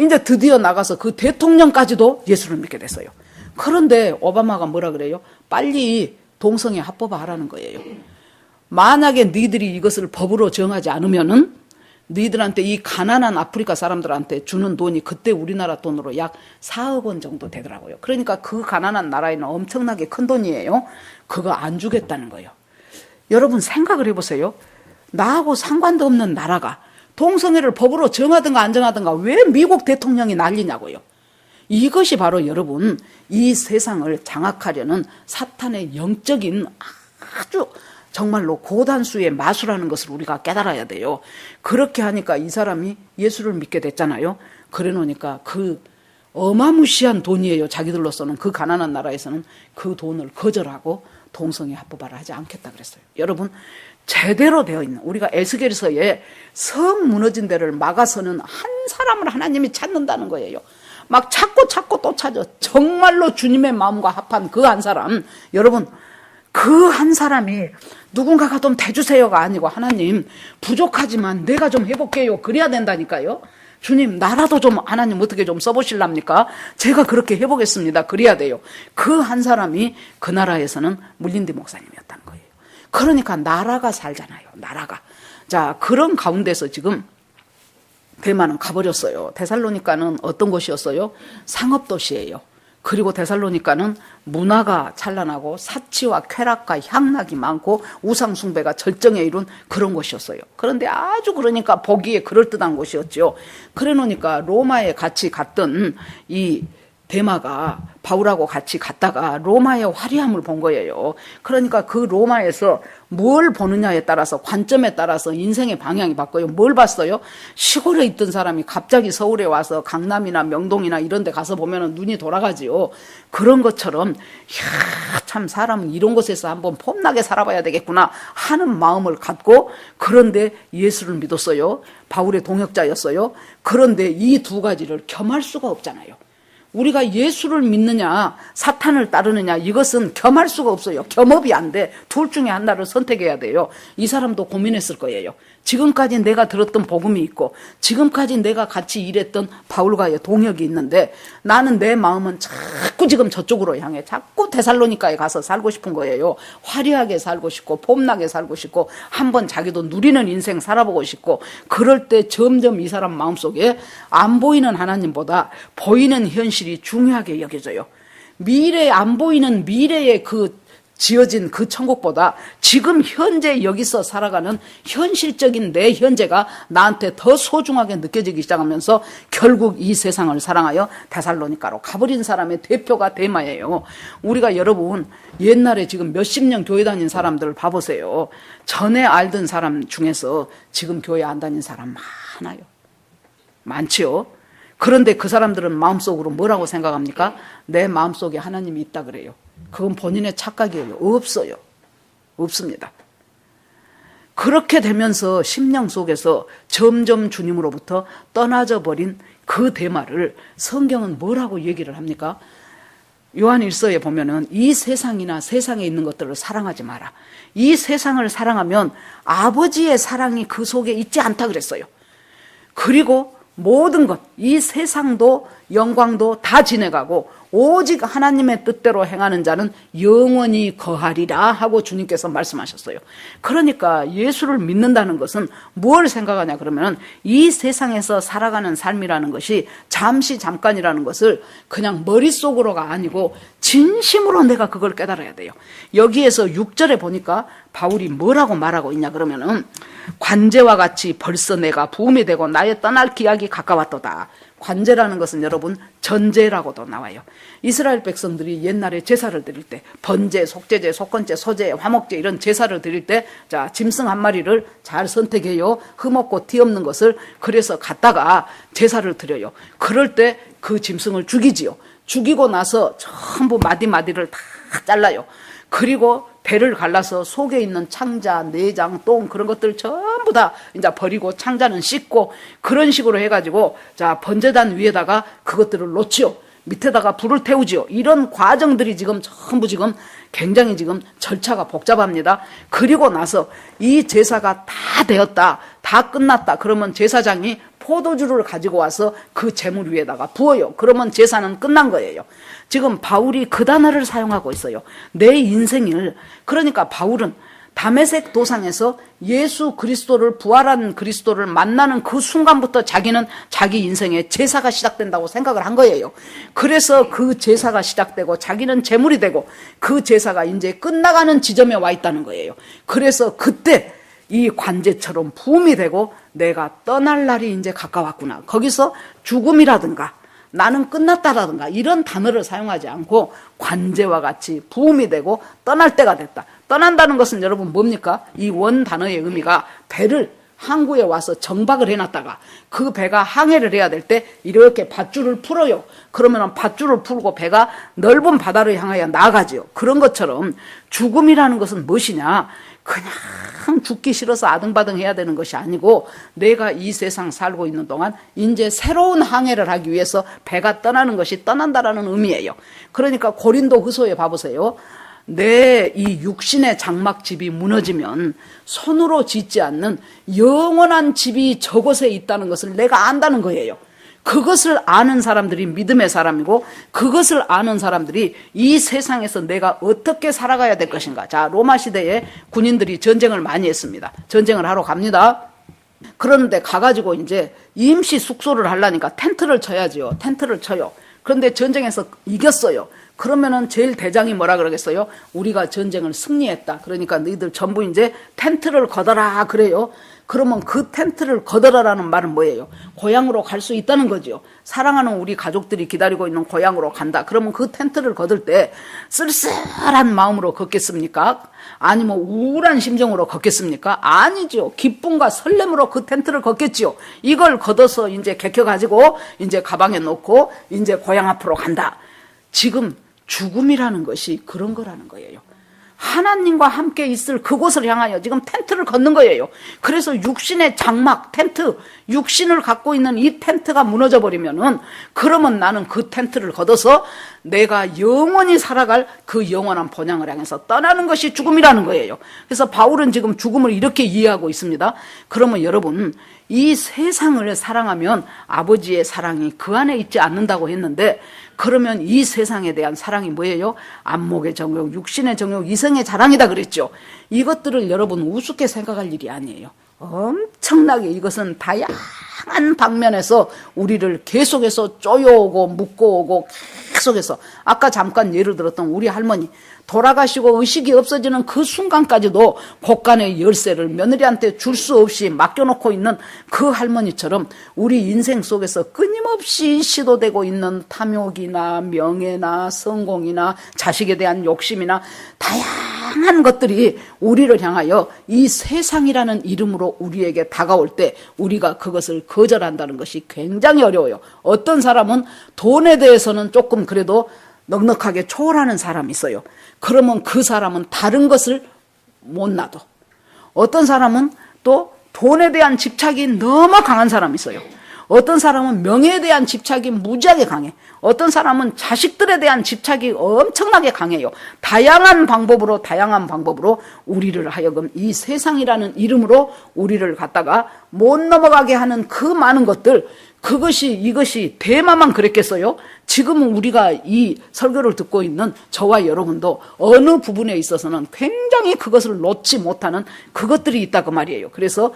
이제 드디어 나가서 그 대통령까지도 예수를 믿게 됐어요. 그런데 오바마가 뭐라 그래요? 빨리 동성애 합법화하라는 거예요. 만약에 너희들이 이것을 법으로 정하지 않으면은 너희들한테 이 가난한 아프리카 사람들한테 주는 돈이 그때 우리나라 돈으로 약 4억 원 정도 되더라고요. 그러니까 그 가난한 나라에는 엄청나게 큰 돈이에요. 그거 안 주겠다는 거예요. 여러분 생각을 해보세요. 나하고 상관도 없는 나라가 동성애를 법으로 정하든가 안 정하든가 왜 미국 대통령이 난리냐고요. 이것이 바로 여러분 이 세상을 장악하려는 사탄의 영적인 아주 정말로 고단수의 마수라는 것을 우리가 깨달아야 돼요. 그렇게 하니까 이 사람이 예수를 믿게 됐잖아요. 그래 놓으니까 그 어마무시한 돈이에요. 자기들로서는 그 가난한 나라에서는 그 돈을 거절하고 동성애 합법화를 하지 않겠다 그랬어요. 여러분 제대로 되어 있는 우리가 에스겔서에 성 무너진 데를 막아서는 한 사람을 하나님이 찾는다는 거예요. 막 찾고 또 찾아. 정말로 주님의 마음과 합한 그 한 사람. 여러분 그 한 사람이 누군가가 좀 대주세요가 아니고 하나님 부족하지만 내가 좀 해볼게요. 그래야 된다니까요. 주님 나라도 좀 하나님 어떻게 좀 써보실랍니까? 제가 그렇게 해보겠습니다. 그래야 돼요. 그 한 사람이 그 나라에서는 물린디 목사님이었다는 거예요. 그러니까 나라가 살잖아요. 나라가. 자 그런 가운데서 지금 대만은 가버렸어요. 데살로니가는 어떤 곳이었어요? 상업도시예요. 그리고 데살로니가는 문화가 찬란하고 사치와 쾌락과 향락이 많고 우상숭배가 절정에 이룬 그런 곳이었어요. 그런데 아주 그러니까 보기에 그럴듯한 곳이었죠. 그래 놓으니까 로마에 같이 갔던 이 데마가 바울하고 같이 갔다가 로마의 화려함을 본 거예요. 그러니까 그 로마에서 뭘 보느냐에 따라서 관점에 따라서 인생의 방향이 바뀌어요. 뭘 봤어요? 시골에 있던 사람이 갑자기 서울에 와서 강남이나 명동이나 이런 데 가서 보면 눈이 돌아가지요. 그런 것처럼 참 사람은 이런 곳에서 한번 폼나게 살아봐야 되겠구나 하는 마음을 갖고 그런데 예수를 믿었어요. 바울의 동역자였어요. 그런데 이 두 가지를 겸할 수가 없잖아요. 우리가 예수를 믿느냐 사탄을 따르느냐 이것은 겸할 수가 없어요. 겸업이 안 돼. 둘 중에 하나를 선택해야 돼요. 이 사람도 고민했을 거예요. 지금까지 내가 들었던 복음이 있고 지금까지 내가 같이 일했던 바울과의 동역이 있는데 나는 내 마음은 자꾸 지금 저쪽으로 향해 자꾸 데살로니가에 가서 살고 싶은 거예요. 화려하게 살고 싶고 폼나게 살고 싶고 한번 자기도 누리는 인생 살아보고 싶고 그럴 때 점점 이 사람 마음속에 안 보이는 하나님보다 보이는 현실이 중요하게 여겨져요. 미래 안 보이는 미래의 그 지어진 그 천국보다 지금 현재 여기서 살아가는 현실적인 내 현재가 나한테 더 소중하게 느껴지기 시작하면서 결국 이 세상을 사랑하여 데살로니가로 가버린 사람의 대표가 데마예요. 우리가 여러분 옛날에 지금 몇십 년 교회 다닌 사람들을 봐보세요. 전에 알던 사람 중에서 지금 교회 안 다닌 사람 많아요. 많지요. 그런데 그 사람들은 마음속으로 뭐라고 생각합니까? 내 마음속에 하나님이 있다 그래요. 그건 본인의 착각이에요. 없어요. 없습니다. 그렇게 되면서 심령 속에서 점점 주님으로부터 떠나져 버린 그 데마를 성경은 뭐라고 얘기를 합니까? 요한 1서에 보면은 이 세상이나 세상에 있는 것들을 사랑하지 마라. 이 세상을 사랑하면 아버지의 사랑이 그 속에 있지 않다 그랬어요. 그리고 모든 것, 이 세상도 영광도 다 지내가고 오직 하나님의 뜻대로 행하는 자는 영원히 거하리라 하고 주님께서 말씀하셨어요. 그러니까 예수를 믿는다는 것은 뭘 생각하냐 그러면 이 세상에서 살아가는 삶이라는 것이 잠시 잠깐이라는 것을 그냥 머릿속으로가 아니고 진심으로 내가 그걸 깨달아야 돼요. 여기에서 6절에 보니까 바울이 뭐라고 말하고 있냐 그러면은 관제와 같이 벌써 내가 부음이 되고 나의 떠날 기약이 가까웠도다. 관제라는 것은 여러분 전제라고도 나와요. 이스라엘 백성들이 옛날에 제사를 드릴 때 번제, 속제제, 속건제, 소제, 화목제 이런 제사를 드릴 때 자 짐승 한 마리를 잘 선택해요. 흠없고 티 없는 것을 그래서 갖다가 제사를 드려요. 그럴 때 그 짐승을 죽이지요. 죽이고 나서 전부 마디마디를 다 잘라요. 그리고 배를 갈라서 속에 있는 창자, 내장, 똥 그런 것들 전부 다 이제 버리고 창자는 씻고 그런 식으로 해가지고 자 번제단 위에다가 그것들을 놓지요. 밑에다가 불을 태우지요. 이런 과정들이 지금 전부 지금 굉장히 지금 절차가 복잡합니다. 그리고 나서 이 제사가 다 되었다, 다 끝났다. 그러면 제사장이 포도주를 가지고 와서 그 제물 위에다가 부어요. 그러면 제사는 끝난 거예요. 지금 바울이 그 단어를 사용하고 있어요. 내 인생을. 그러니까 바울은 다메섹 도상에서 예수 그리스도를 부활한 그리스도를 만나는 그 순간부터 자기는 자기 인생의 제사가 시작된다고 생각을 한 거예요. 그래서 그 제사가 시작되고 자기는 제물이 되고 그 제사가 이제 끝나가는 지점에 와 있다는 거예요. 그래서 그때 이 관제처럼 부음이 되고 내가 떠날 날이 이제 가까웠구나. 거기서 죽음이라든가 나는 끝났다라든가 이런 단어를 사용하지 않고 관제와 같이 부음이 되고 떠날 때가 됐다. 떠난다는 것은 여러분 뭡니까? 이 원 단어의 의미가 배를 항구에 와서 정박을 해놨다가 그 배가 항해를 해야 될 때 이렇게 밧줄을 풀어요. 그러면 밧줄을 풀고 배가 넓은 바다를 향하여 나아가지요. 그런 것처럼 죽음이라는 것은 무엇이냐? 그냥 죽기 싫어서 아등바등 해야 되는 것이 아니고 내가 이 세상 살고 있는 동안 이제 새로운 항해를 하기 위해서 배가 떠나는 것이 떠난다라는 의미예요. 그러니까 고린도 후서에 봐보세요. 내 이 육신의 장막집이 무너지면 손으로 짓지 않는 영원한 집이 저곳에 있다는 것을 내가 안다는 거예요. 그것을 아는 사람들이 믿음의 사람이고 그것을 아는 사람들이 이 세상에서 내가 어떻게 살아가야 될 것인가. 자, 로마 시대에 군인들이 전쟁을 많이 했습니다. 전쟁을 하러 갑니다. 그런데 가가지고 이제 임시 숙소를 하려니까 텐트를 쳐야지요. 텐트를 쳐요. 그런데 전쟁에서 이겼어요. 그러면은 제일 대장이 뭐라 그러겠어요? 우리가 전쟁을 승리했다. 그러니까 너희들 전부 이제 텐트를 걷어라 그래요. 그러면 그 텐트를 걷어라라는 말은 뭐예요? 고향으로 갈 수 있다는 거죠. 사랑하는 우리 가족들이 기다리고 있는 고향으로 간다. 그러면 그 텐트를 걷을 때 쓸쓸한 마음으로 걷겠습니까? 아니면 우울한 심정으로 걷겠습니까? 아니죠. 기쁨과 설렘으로 그 텐트를 걷겠지요. 이걸 걷어서 이제 개켜가지고 이제 가방에 넣고 이제 고향 앞으로 간다. 지금 죽음이라는 것이 그런 거라는 거예요. 하나님과 함께 있을 그곳을 향하여 지금 텐트를 걷는 거예요. 그래서 육신의 장막, 텐트, 육신을 갖고 있는 이 텐트가 무너져 버리면은, 그러면 나는 그 텐트를 걷어서 내가 영원히 살아갈 그 영원한 본향을 향해서 떠나는 것이 죽음이라는 거예요. 그래서 바울은 지금 죽음을 이렇게 이해하고 있습니다. 그러면 여러분, 이 세상을 사랑하면 아버지의 사랑이 그 안에 있지 않는다고 했는데, 그러면 이 세상에 대한 사랑이 뭐예요? 안목의 정욕, 육신의 정욕, 이성의 자랑이다 그랬죠. 이것들을 여러분 우습게 생각할 일이 아니에요. 엄청나게 이것은 다양한 방면에서 우리를 계속해서 쪼여오고 묶어오고, 계속해서 아까 잠깐 예를 들었던 우리 할머니 돌아가시고 의식이 없어지는 그 순간까지도 곳간의 열쇠를 며느리한테 줄 수 없이 맡겨놓고 있는 그 할머니처럼 우리 인생 속에서 끊임없이 시도되고 있는 탐욕이나 명예나 성공이나 자식에 대한 욕심이나 다양한 것들이 우리를 향하여 이 세상이라는 이름으로 우리에게 다가올 때 우리가 그것을 거절한다는 것이 굉장히 어려워요. 어떤 사람은 돈에 대해서는 조금 그래도 넉넉하게 초월하는 사람이 있어요. 그러면 그 사람은 다른 것을 못 놔둬. 어떤 사람은 또 돈에 대한 집착이 너무 강한 사람이 있어요. 어떤 사람은 명예에 대한 집착이 무지하게 강해. 어떤 사람은 자식들에 대한 집착이 엄청나게 강해요. 다양한 방법으로 우리를 하여금 이 세상이라는 이름으로 우리를 갖다가 못 넘어가게 하는 그 많은 것들, 이것이 대마만 그랬겠어요? 지금은 우리가 이 설교를 듣고 있는 저와 여러분도 어느 부분에 있어서는 굉장히 그것을 놓지 못하는 그것들이 있다고 말이에요. 그래서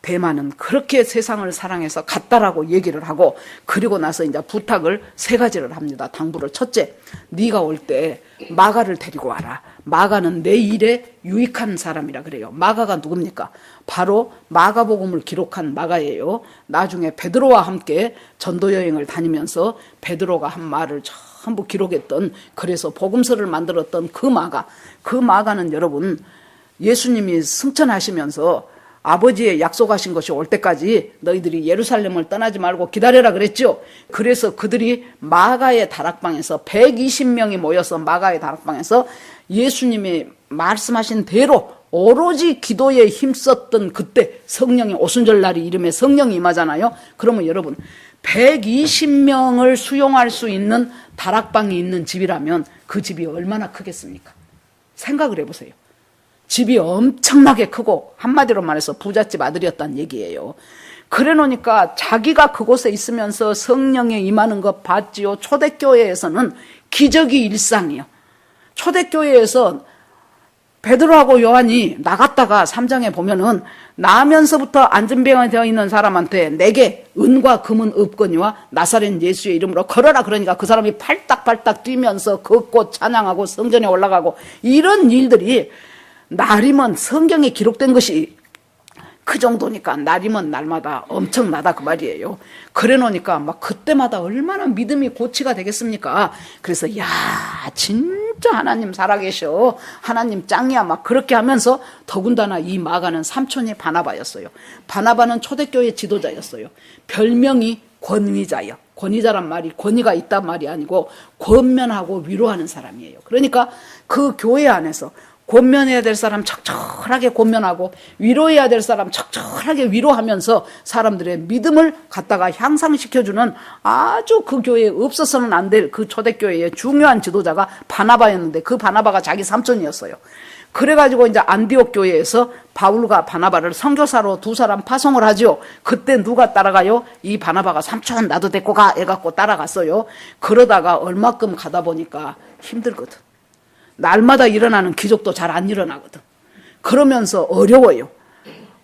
대마는 그렇게 세상을 사랑해서 갔다라고 얘기를 하고, 그리고 나서 이제 부탁을 3가지를 합니다. 당부를. 첫째, 네가 올 때 마가를 데리고 와라. 마가는 내 일에 유익한 사람이라 그래요. 마가가 누굽니까? 바로 마가복음을 기록한 마가예요. 나중에 베드로와 함께 전도여행을 다니면서 베드로가 한 말을 전부 기록했던, 그래서 복음서를 만들었던 그 마가는 여러분, 예수님이 승천하시면서 아버지의 약속하신 것이 올 때까지 너희들이 예루살렘을 떠나지 말고 기다려라 그랬죠. 그래서 그들이 마가의 다락방에서 120명이 모여서 마가의 다락방에서 예수님이 말씀하신 대로 오로지 기도에 힘썼던 그때 성령이 오순절 날이 이름에 성령이 임하잖아요. 그러면 여러분 120명을 수용할 수 있는 다락방이 있는 집이라면 그 집이 얼마나 크겠습니까? 생각을 해보세요. 집이 엄청나게 크고 한마디로 말해서 부잣집 아들이었다는 얘기예요. 그래 놓으니까 자기가 그곳에 있으면서 성령에 임하는 것 봤지요. 초대교회에서는 기적이 일상이에요. 초대교회에서 베드로하고 요한이 나갔다가 3장에 보면은 나면서부터 안전병이 되어 있는 사람한테 내게 은과 금은 없거니와 나사렛 예수의 이름으로 걸어라 그러니까 그 사람이 팔딱팔딱 뛰면서 걷고 찬양하고 성전에 올라가고, 이런 일들이 날이면 성경에 기록된 것이 그 정도니까 날이면 날마다 엄청나다 그 말이에요. 그래 놓으니까 막 그때마다 얼마나 믿음이 고치가 되겠습니까? 그래서 야 진짜 하나님 살아계셔, 하나님 짱이야 막 그렇게 하면서, 더군다나 이 마가는 삼촌이 바나바였어요. 바나바는 초대교회 지도자였어요. 별명이 권위자예요. 권위자란 말이 권위가 있단 말이 아니고 권면하고 위로하는 사람이에요. 그러니까 그 교회 안에서 권면해야 될 사람 척척하게 권면하고 위로해야 될 사람 척척하게 위로하면서 사람들의 믿음을 갖다가 향상시켜주는 아주 그 교회에 없어서는 안 될 그 초대교회의 중요한 지도자가 바나바였는데, 그 바나바가 자기 삼촌이었어요. 그래가지고 이제 안디옥 교회에서 바울과 바나바를 선교사로 2사람 파송을 하죠. 그때 누가 따라가요? 이 바나바가 삼촌 나도 데리고 가 해갖고 따라갔어요. 그러다가 얼마큼 가다 보니까 힘들거든. 날마다 일어나는 기적도 잘 안 일어나거든. 그러면서 어려워요.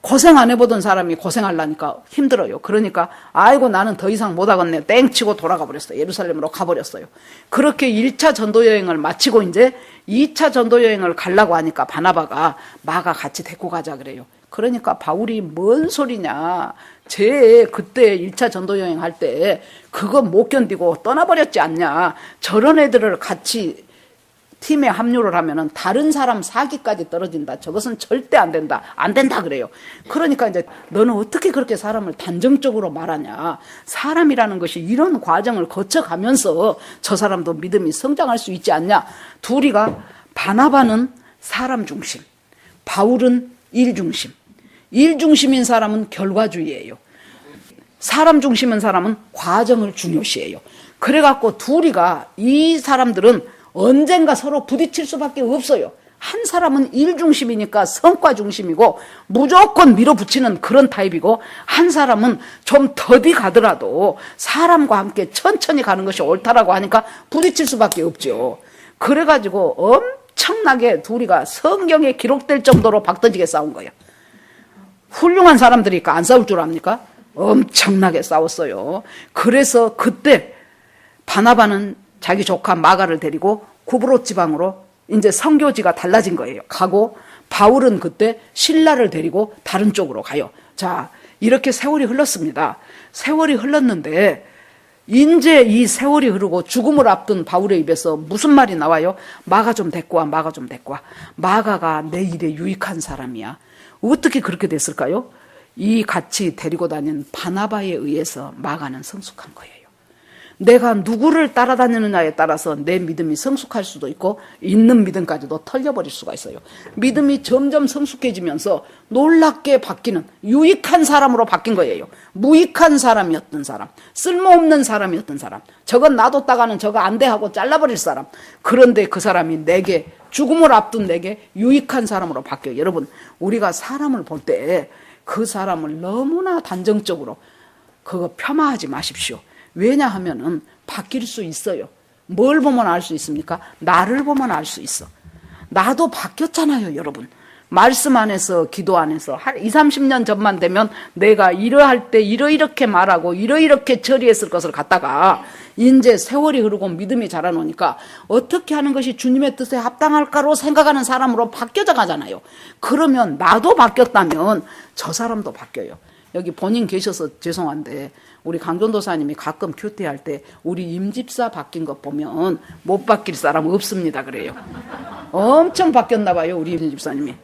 고생 안 해보던 사람이 고생하려니까 힘들어요. 그러니까 아이고 나는 더 이상 못하겠네 땡치고 돌아가 버렸어요. 예루살렘으로 가버렸어요. 그렇게 1차 전도여행을 마치고 이제 2차 전도여행을 가려고 하니까 바나바가 마가 같이 데리고 가자 그래요. 그러니까 바울이 뭔 소리냐, 쟤 그때 1차 전도여행 할 때 그거 못 견디고 떠나버렸지 않냐, 저런 애들을 같이 팀에 합류를 하면은 다른 사람 사기까지 떨어진다. 저것은 절대 안 된다. 안 된다 그래요. 그러니까 이제 너는 어떻게 그렇게 사람을 단정적으로 말하냐. 사람이라는 것이 이런 과정을 거쳐가면서 저 사람도 믿음이 성장할 수 있지 않냐. 둘이가 바나바는 사람 중심, 바울은 일 중심. 일 중심인 사람은 결과주의예요. 사람 중심인 사람은 과정을 중요시해요. 그래갖고 이 사람들은 언젠가 서로 부딪힐 수밖에 없어요. 한 사람은 일 중심이니까 성과 중심이고 무조건 밀어붙이는 그런 타입이고, 한 사람은 좀 더디 가더라도 사람과 함께 천천히 가는 것이 옳다라고 하니까 부딪힐 수밖에 없죠. 그래가지고 엄청나게 둘이가 성경에 기록될 정도로 박터지게 싸운 거예요. 훌륭한 사람들이니까 안 싸울 줄 압니까? 엄청나게 싸웠어요. 그래서 그때 바나바는 자기 조카 마가를 데리고 구브로 지방으로 이제 선교지가 달라진 거예요. 가고, 바울은 그때 신라를 데리고 다른 쪽으로 가요. 자, 이렇게 세월이 흘렀습니다. 세월이 흘렀는데 이제 이 세월이 흐르고 죽음을 앞둔 바울의 입에서 무슨 말이 나와요? 마가 좀 데리고 와, 마가 좀 데리고 와. 마가가 내 일에 유익한 사람이야. 어떻게 그렇게 됐을까요? 이 같이 데리고 다닌 바나바에 의해서 마가는 성숙한 거예요. 내가 누구를 따라다니느냐에 따라서 내 믿음이 성숙할 수도 있고 있는 믿음까지도 털려버릴 수가 있어요. 믿음이 점점 성숙해지면서 놀랍게 바뀌는 유익한 사람으로 바뀐 거예요. 무익한 사람이었던 사람, 쓸모없는 사람이었던 사람, 저건 놔뒀다가는 저거 안 돼 하고 잘라버릴 사람. 그런데 그 사람이 내게, 죽음을 앞둔 내게 유익한 사람으로 바뀌어요. 여러분, 우리가 사람을 볼 때 그 사람을 너무나 단정적으로 그거 폄하하지 마십시오. 왜냐하면은 바뀔 수 있어요. 뭘 보면 알 수 있습니까? 나를 보면 알 수 있어. 나도 바뀌었잖아요, 여러분. 말씀 안에서, 기도 안에서 한 20, 30년 전만 되면 내가 이러할 때 이렇게 말하고 이렇게 처리했을 것을 갖다가 이제 세월이 흐르고 믿음이 자라놓으니까 어떻게 하는 것이 주님의 뜻에 합당할까로 생각하는 사람으로 바뀌어져 가잖아요. 그러면 나도 바뀌었다면 저 사람도 바뀌어요. 여기 본인 계셔서 죄송한데 우리 강전도사님이 가끔 큐티할 때 우리 임집사 바뀐 것 보면 못 바뀔 사람 없습니다 그래요. 엄청 바뀌었나 봐요, 우리 임집사님이.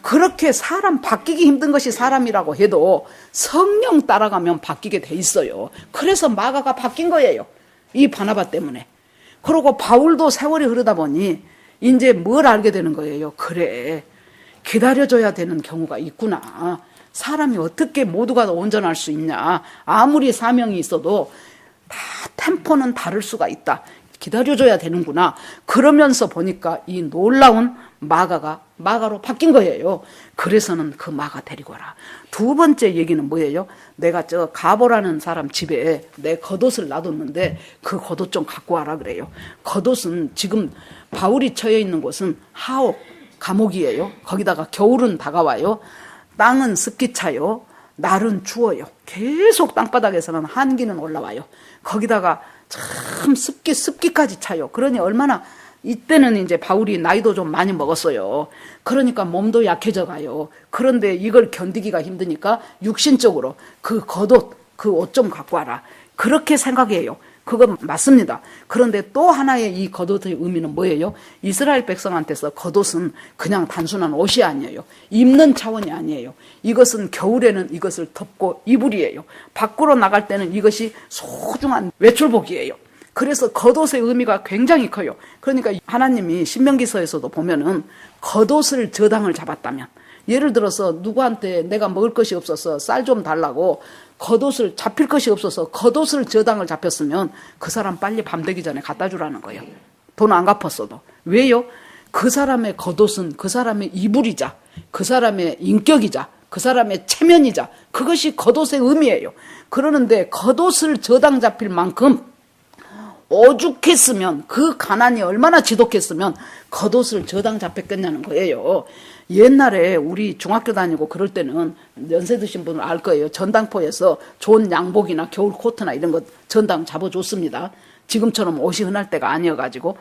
그렇게 사람 바뀌기 힘든 것이 사람이라고 해도 성령 따라가면 바뀌게 돼 있어요. 그래서 마가가 바뀐 거예요, 이 바나바 때문에. 그리고 바울도 세월이 흐르다 보니 이제 뭘 알게 되는 거예요. 그래, 기다려줘야 되는 경우가 있구나. 사람이 어떻게 모두가 온전할 수 있냐. 아무리 사명이 있어도 다 템포는 다를 수가 있다. 기다려줘야 되는구나. 그러면서 보니까 이 놀라운 마가로 바뀐 거예요. 그래서는 그 마가 데리고 와라. 두 번째 얘기는 뭐예요? 내가 저 가보라는 사람 집에 내 겉옷을 놔뒀는데 그 겉옷 좀 갖고 와라 그래요. 겉옷은 지금 바울이 처해 있는 곳은 하옥, 감옥이에요. 거기다가 겨울은 다가와요. 땅은 습기 차요. 날은 추워요. 계속 땅바닥에서는 한기는 올라와요. 거기다가 참 습기까지 차요. 그러니 얼마나, 이때는 이제 바울이 나이도 좀 많이 먹었어요. 그러니까 몸도 약해져 가요. 그런데 이걸 견디기가 힘드니까 육신적으로 그 겉옷, 그 옷 좀 갖고 와라. 그렇게 생각해요. 그건 맞습니다. 그런데 또 하나의 이 겉옷의 의미는 뭐예요? 이스라엘 백성한테서 겉옷은 그냥 단순한 옷이 아니에요. 입는 차원이 아니에요. 이것은 겨울에는 이것을 덮고 이불이에요. 밖으로 나갈 때는 이것이 소중한 외출복이에요. 그래서 겉옷의 의미가 굉장히 커요. 그러니까 하나님이 신명기서에서도 보면은 겉옷을 저당을 잡았다면, 예를 들어서 누구한테 내가 먹을 것이 없어서 쌀 좀 달라고 겉옷을, 잡힐 것이 없어서 겉옷을 저당을 잡혔으면 그 사람 빨리 밤 되기 전에 갖다 주라는 거예요. 돈 안 갚았어도. 왜요? 그 사람의 겉옷은 그 사람의 이불이자, 그 사람의 인격이자, 그 사람의 체면이자, 그것이 겉옷의 의미예요. 그러는데 겉옷을 저당 잡힐 만큼 오죽했으면, 그 가난이 얼마나 지독했으면 겉옷을 저당 잡혔겠냐는 거예요. 옛날에 우리 중학교 다니고 그럴 때는 연세 드신 분은 알 거예요. 전당포에서 좋은 양복이나 겨울 코트나 이런 거 전당 잡아줬습니다. 지금처럼 옷이 흔할 때가 아니어가지고.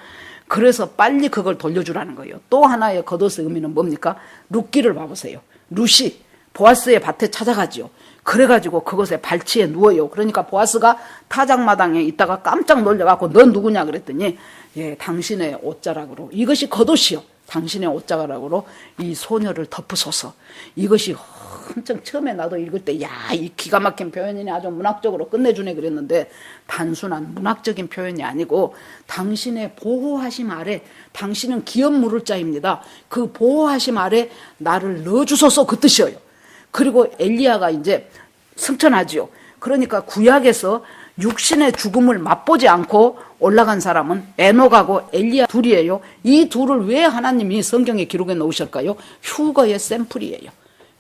그래서 빨리 그걸 돌려주라는 거예요. 또 하나의 겉옷의 의미는 뭡니까? 룻기를 봐보세요. 룻이 보아스의 밭에 찾아가지요. 그래가지고 그것에 발치에 누워요. 그러니까 보아스가 타작마당에 있다가 깜짝 놀려갖고 너 누구냐 그랬더니, 예, 당신의 옷자락으로, 이것이 겉옷이요, 당신의 옷자락으로 이 소녀를 덮으소서. 이것이 엄청 처음에 나도 읽을 때, 야, 이 기가 막힌 표현이네. 아주 문학적으로 끝내주네. 그랬는데, 단순한 문학적인 표현이 아니고, 당신의 보호하심 아래, 당신은 기업 물을 자입니다. 그 보호하심 아래 나를 넣어주소서 그 뜻이에요. 그리고 엘리야가 이제 승천하지요. 그러니까 구약에서 육신의 죽음을 맛보지 않고 올라간 사람은 에녹하고 엘리야 둘이에요. 이 둘을 왜 하나님이 성경에 기록해 놓으실까요? 휴거의 샘플이에요.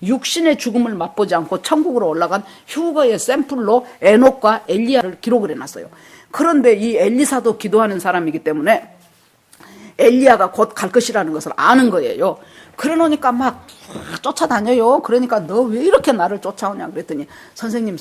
육신의 죽음을 맛보지 않고 천국으로 올라간 휴거의 샘플로 에녹과 엘리야를 기록을 해놨어요. 그런데 이 엘리사도 기도하는 사람이기 때문에 엘리야가 곧 갈 것이라는 것을 아는 거예요. 그러니까 막 쫓아다녀요. 그러니까 너 왜 이렇게 나를 쫓아오냐 그랬더니 선생님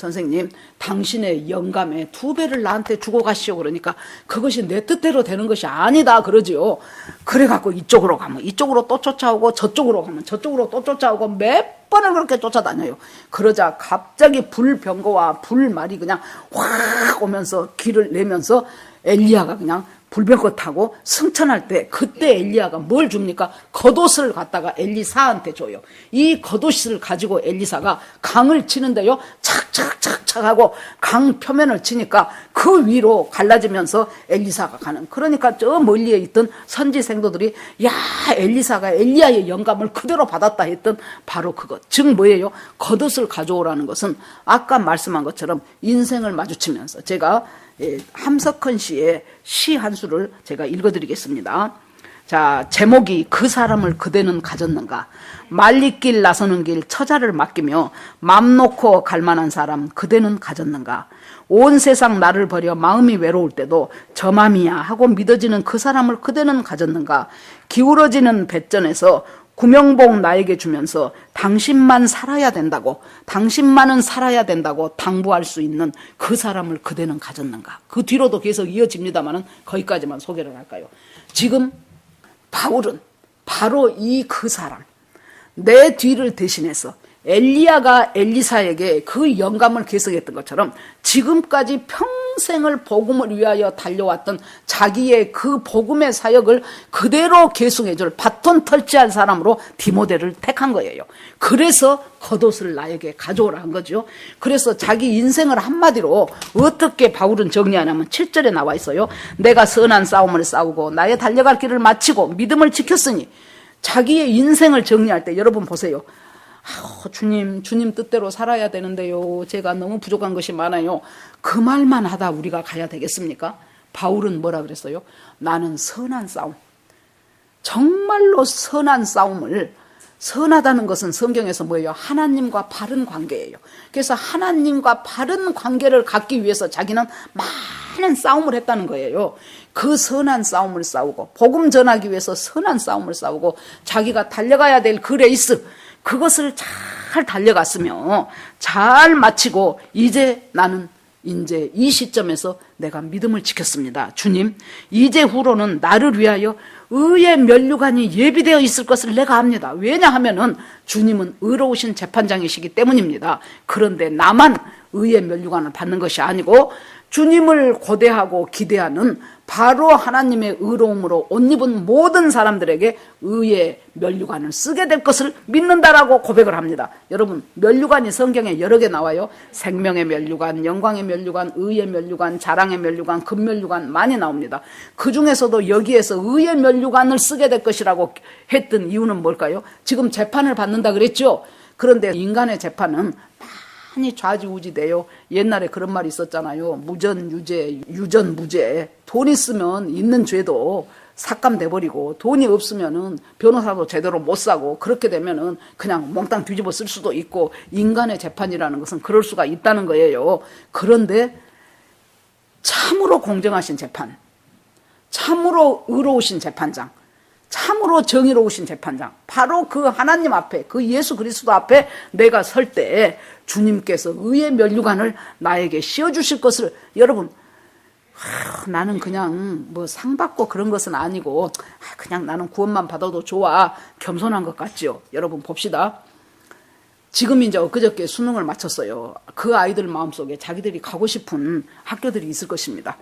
당신의 영감의 2배를 나한테 주고 가시오. 그러니까 그것이 내 뜻대로 되는 것이 아니다 그러지요. 그래갖고 이쪽으로 가면 이쪽으로 또 쫓아오고 저쪽으로 가면 저쪽으로 또 쫓아오고 몇 번을 그렇게 쫓아다녀요. 그러자 갑자기 불병거와 불말이 그냥 확 오면서 길을 내면서 엘리야가 그냥 불병거 타고 승천할 때 그때 엘리야가 뭘 줍니까? 겉옷을 갖다가 엘리사한테 줘요. 이 겉옷을 가지고 엘리사가 강을 치는데요. 착착착착 하고 강 표면을 치니까 그 위로 갈라지면서 엘리사가 가는. 그러니까 저 멀리에 있던 선지 생도들이 야 엘리사가 엘리야의 영감을 그대로 받았다 했던 바로 그것. 즉 뭐예요? 겉옷을 가져오라는 것은 아까 말씀한 것처럼 인생을 마주치면서 제가 함석헌 씨의 시 한 수를 제가 읽어드리겠습니다. 자, 제목이 그 사람을 그대는 가졌는가. 말리길 나서는 길 처자를 맡기며 맘 놓고 갈 만한 사람 그대는 가졌는가. 온 세상 나를 버려 마음이 외로울 때도 저 맘이야 하고 믿어지는 그 사람을 그대는 가졌는가. 기울어지는 뱃전에서 구명복 나에게 주면서 당신만 살아야 된다고, 당신만은 살아야 된다고 당부할 수 있는 그 사람을 그대는 가졌는가. 그 뒤로도 계속 이어집니다만은 거기까지만 소개를 할까요? 지금 바울은 바로 이 그 사람, 내 뒤를 대신해서 엘리야가 엘리사에게 그 영감을 계승했던 것처럼 지금까지 평생을 복음을 위하여 달려왔던 자기의 그 복음의 사역을 그대로 계승해줄 바톤 터치한 사람으로 디모데를 택한 거예요. 그래서 겉옷을 나에게 가져오라 한 거죠. 그래서 자기 인생을 한마디로 어떻게 바울은 정리하냐면 7절에 나와 있어요. 내가 선한 싸움을 싸우고 나의 달려갈 길을 마치고 믿음을 지켰으니. 자기의 인생을 정리할 때 여러분 보세요. 주님 뜻대로 살아야 되는데요. 제가 너무 부족한 것이 많아요. 그 말만 하다 우리가 가야 되겠습니까? 바울은 뭐라 그랬어요? 나는 선한 싸움. 정말로 선한 싸움을, 선하다는 것은 성경에서 뭐예요? 하나님과 바른 관계예요. 그래서 하나님과 바른 관계를 갖기 위해서 자기는 많은 싸움을 했다는 거예요. 그 선한 싸움을 싸우고 복음 전하기 위해서 선한 싸움을 싸우고 자기가 달려가야 될 그 레이스, 그것을 잘 달려갔으며 잘 마치고 나는 이제 이 시점에서 내가 믿음을 지켰습니다. 주님, 이제 후로는 나를 위하여 의의 면류관이 예비되어 있을 것을 내가 압니다. 왜냐하면은 주님은 의로우신 재판장이시기 때문입니다. 그런데 나만 의의 면류관을 받는 것이 아니고 주님을 고대하고 기대하는 바로 하나님의 의로움으로 옷 입은 모든 사람들에게 의의 면류관을 쓰게 될 것을 믿는다라고 고백을 합니다. 여러분, 면류관이 성경에 여러 개 나와요. 생명의 면류관, 영광의 면류관, 의의 면류관, 자랑의 면류관, 금면류관 많이 나옵니다. 그 중에서도 여기에서 의의 면류관을 쓰게 될 것이라고 했던 이유는 뭘까요? 지금 재판을 받는다 그랬죠. 그런데 인간의 재판은 많이 좌지우지돼요. 옛날에 그런 말이 있었잖아요. 무전유죄, 유전무죄. 돈 있으면 있는 죄도 삭감돼버리고 돈이 없으면은 변호사도 제대로 못 사고 그렇게 되면은 그냥 몽땅 뒤집어 쓸 수도 있고 인간의 재판이라는 것은 그럴 수가 있다는 거예요. 그런데 참으로 공정하신 재판, 참으로 의로우신 재판장, 참으로 정의로우신 재판장, 바로 그 하나님 앞에, 그 예수 그리스도 앞에 내가 설 때 주님께서 의의 면류관을 나에게 씌워주실 것을, 여러분, 나는 그냥 뭐 상 받고 그런 것은 아니고 그냥 나는 구원만 받아도 좋아, 겸손한 것 같지요. 여러분 봅시다. 지금 이제 엊그저께 수능을 마쳤어요. 그 아이들 마음속에 자기들이 가고 싶은 학교들이 있을 것입니다.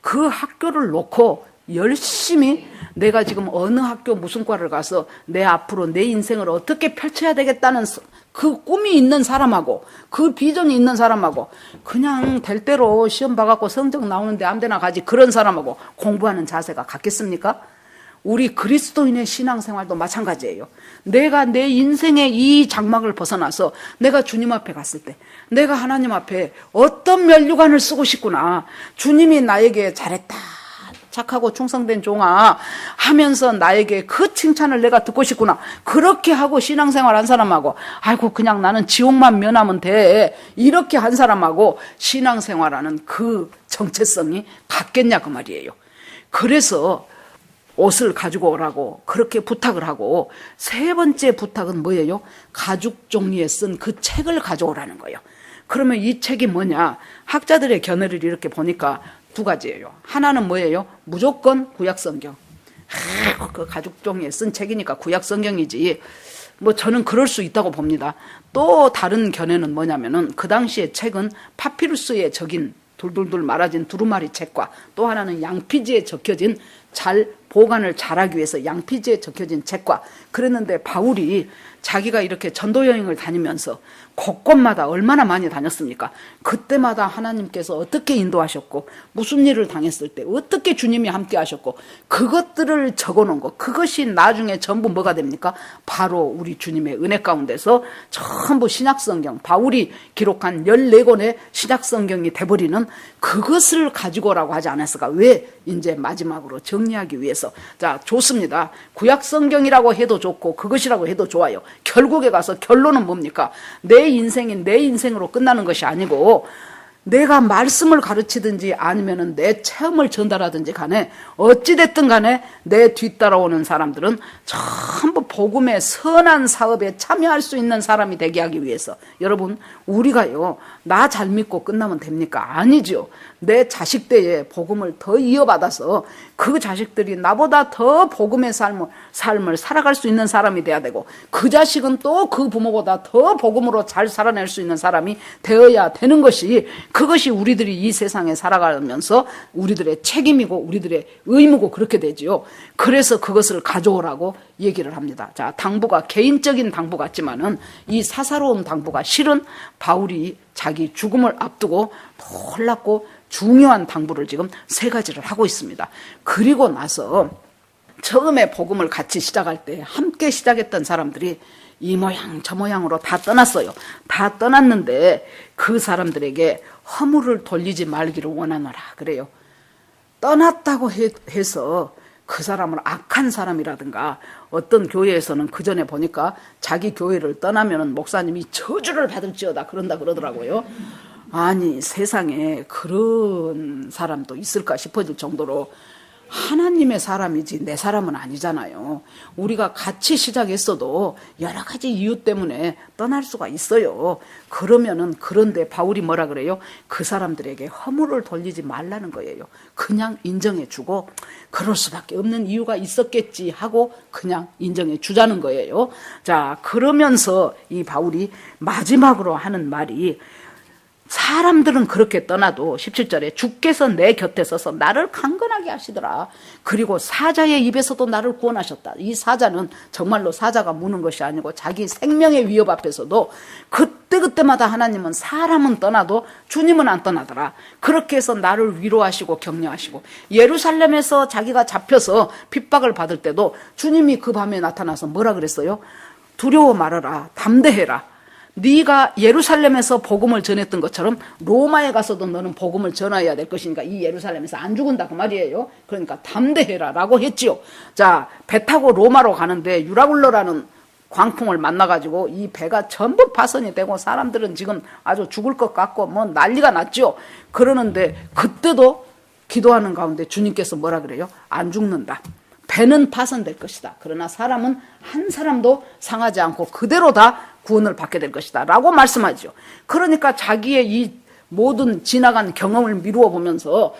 그 학교를 놓고 열심히 내가 지금 어느 학교 무슨 과를 가서 내 앞으로 내 인생을 어떻게 펼쳐야 되겠다는 그 꿈이 있는 사람하고 그 비전이 있는 사람하고 그냥 될 대로 시험 봐갖고 성적 나오는데 아무데나 가지 그런 사람하고 공부하는 자세가 같겠습니까? 우리 그리스도인의 신앙생활도 마찬가지예요. 내가 내 인생의 이 장막을 벗어나서 내가 주님 앞에 갔을 때 내가 하나님 앞에 어떤 면류관을 쓰고 싶구나. 주님이 나에게 잘했다, 착하고 충성된 종아 하면서 나에게 그 칭찬을 내가 듣고 싶구나. 그렇게 하고 신앙생활 한 사람하고 아이고 그냥 나는 지옥만 면하면 돼 이렇게 한 사람하고 신앙생활하는 그 정체성이 같겠냐 그 말이에요. 그래서 옷을 가지고 오라고 그렇게 부탁을 하고, 세 번째 부탁은 뭐예요? 가죽 종이에 쓴 그 책을 가져오라는 거예요. 그러면 이 책이 뭐냐? 학자들의 견해를 이렇게 보니까 두 가지예요. 하나는 뭐예요? 무조건 구약성경. 그 가죽 종이에 쓴 책이니까 구약성경이지. 뭐 저는 그럴 수 있다고 봅니다. 또 다른 견해는 뭐냐면은 그 당시에 책은 파피루스에 적인 둘둘둘 말아진 두루마리 책과 또 하나는 양피지에 적혀진 잘 보관을 잘하기 위해서 양피지에 적혀진 책과 그랬는데 바울이 자기가 이렇게 전도 여행을 다니면서 곳곳마다 얼마나 많이 다녔습니까? 그때마다 하나님께서 어떻게 인도하셨고 무슨 일을 당했을 때 어떻게 주님이 함께 하셨고 그것들을 적어놓은 것, 그것이 나중에 전부 뭐가 됩니까? 바로 우리 주님의 은혜 가운데서 전부 신약성경, 바울이 기록한 14권의 신약성경이 돼버리는 그것을 가지고 오라고 하지 않았을까? 왜? 이제 마지막으로 정리하기 위해서. 자, 좋습니다. 구약성경이라고 해도 좋고 그것이라고 해도 좋아요. 결국에 가서 결론은 뭡니까? 내 인생이 내 인생으로 끝나는 것이 아니고 내가 말씀을 가르치든지 아니면은 내 체험을 전달하든지 간에 어찌됐든 간에 내 뒤따라오는 사람들은 전부 복음의 선한 사업에 참여할 수 있는 사람이 되게 하기 위해서. 여러분, 우리가요 나 잘 믿고 끝나면 됩니까? 아니죠. 내 자식 때에 복음을 더 이어받아서 그 자식들이 나보다 더 복음의 삶을 살아갈 수 있는 사람이 돼야 되고 그 자식은 또 그 부모보다 더 복음으로 잘 살아낼 수 있는 사람이 되어야 되는 것이, 그것이 우리들이 이 세상에 살아가면서 우리들의 책임이고 우리들의 의무고 그렇게 되지요. 그래서 그것을 가져오라고 얘기를 합니다. 자, 당부가 개인적인 당부 같지만은 이 사사로운 당부가 실은 바울이 자기 죽음을 앞두고 놀랍고 중요한 당부를 지금 세 가지를 하고 있습니다. 그리고 나서 처음에 복음을 같이 시작할 때 함께 시작했던 사람들이 이 모양 저 모양으로 다 떠났어요. 다 떠났는데 그 사람들에게 허물을 돌리지 말기를 원하노라 그래요. 떠났다고 해서 그 사람을 악한 사람이라든가, 어떤 교회에서는 그 전에 보니까 자기 교회를 떠나면 목사님이 저주를 받을지어다 그런다 그러더라고요. 아니, 세상에 그런 사람도 있을까 싶어질 정도로 하나님의 사람이지 내 사람은 아니잖아요. 우리가 같이 시작했어도 여러 가지 이유 때문에 떠날 수가 있어요. 그러면은, 그런데 바울이 뭐라 그래요? 그 사람들에게 허물을 돌리지 말라는 거예요. 그냥 인정해 주고 그럴 수밖에 없는 이유가 있었겠지 하고 그냥 인정해 주자는 거예요. 자, 그러면서 이 바울이 마지막으로 하는 말이, 사람들은 그렇게 떠나도 17절에 주께서 내 곁에 서서 나를 강건하게 하시더라. 그리고 사자의 입에서도 나를 구원하셨다. 이 사자는 정말로 사자가 무는 것이 아니고 자기 생명의 위협 앞에서도 그때그때마다 하나님은 사람은 떠나도 주님은 안 떠나더라. 그렇게 해서 나를 위로하시고 격려하시고, 예루살렘에서 자기가 잡혀서 핍박을 받을 때도 주님이 그 밤에 나타나서 뭐라 그랬어요? 두려워 말아라, 담대해라. 네가 예루살렘에서 복음을 전했던 것처럼 로마에 가서도 너는 복음을 전해야 될 것이니까 이 예루살렘에서 안 죽은다 그 말이에요. 그러니까 담대해라 라고 했지요. 자, 배 타고 로마로 가는데 유라굴러라는 광풍을 만나가지고 이 배가 전부 파손이 되고 사람들은 지금 아주 죽을 것 같고 뭐 난리가 났죠. 그러는데 그때도 기도하는 가운데 주님께서 뭐라 그래요? 안 죽는다. 배는 파손될 것이다. 그러나 사람은 한 사람도 상하지 않고 그대로 다 구원을 받게 될 것이다 라고 말씀하죠. 그러니까 자기의 이 모든 지나간 경험을 미루어 보면서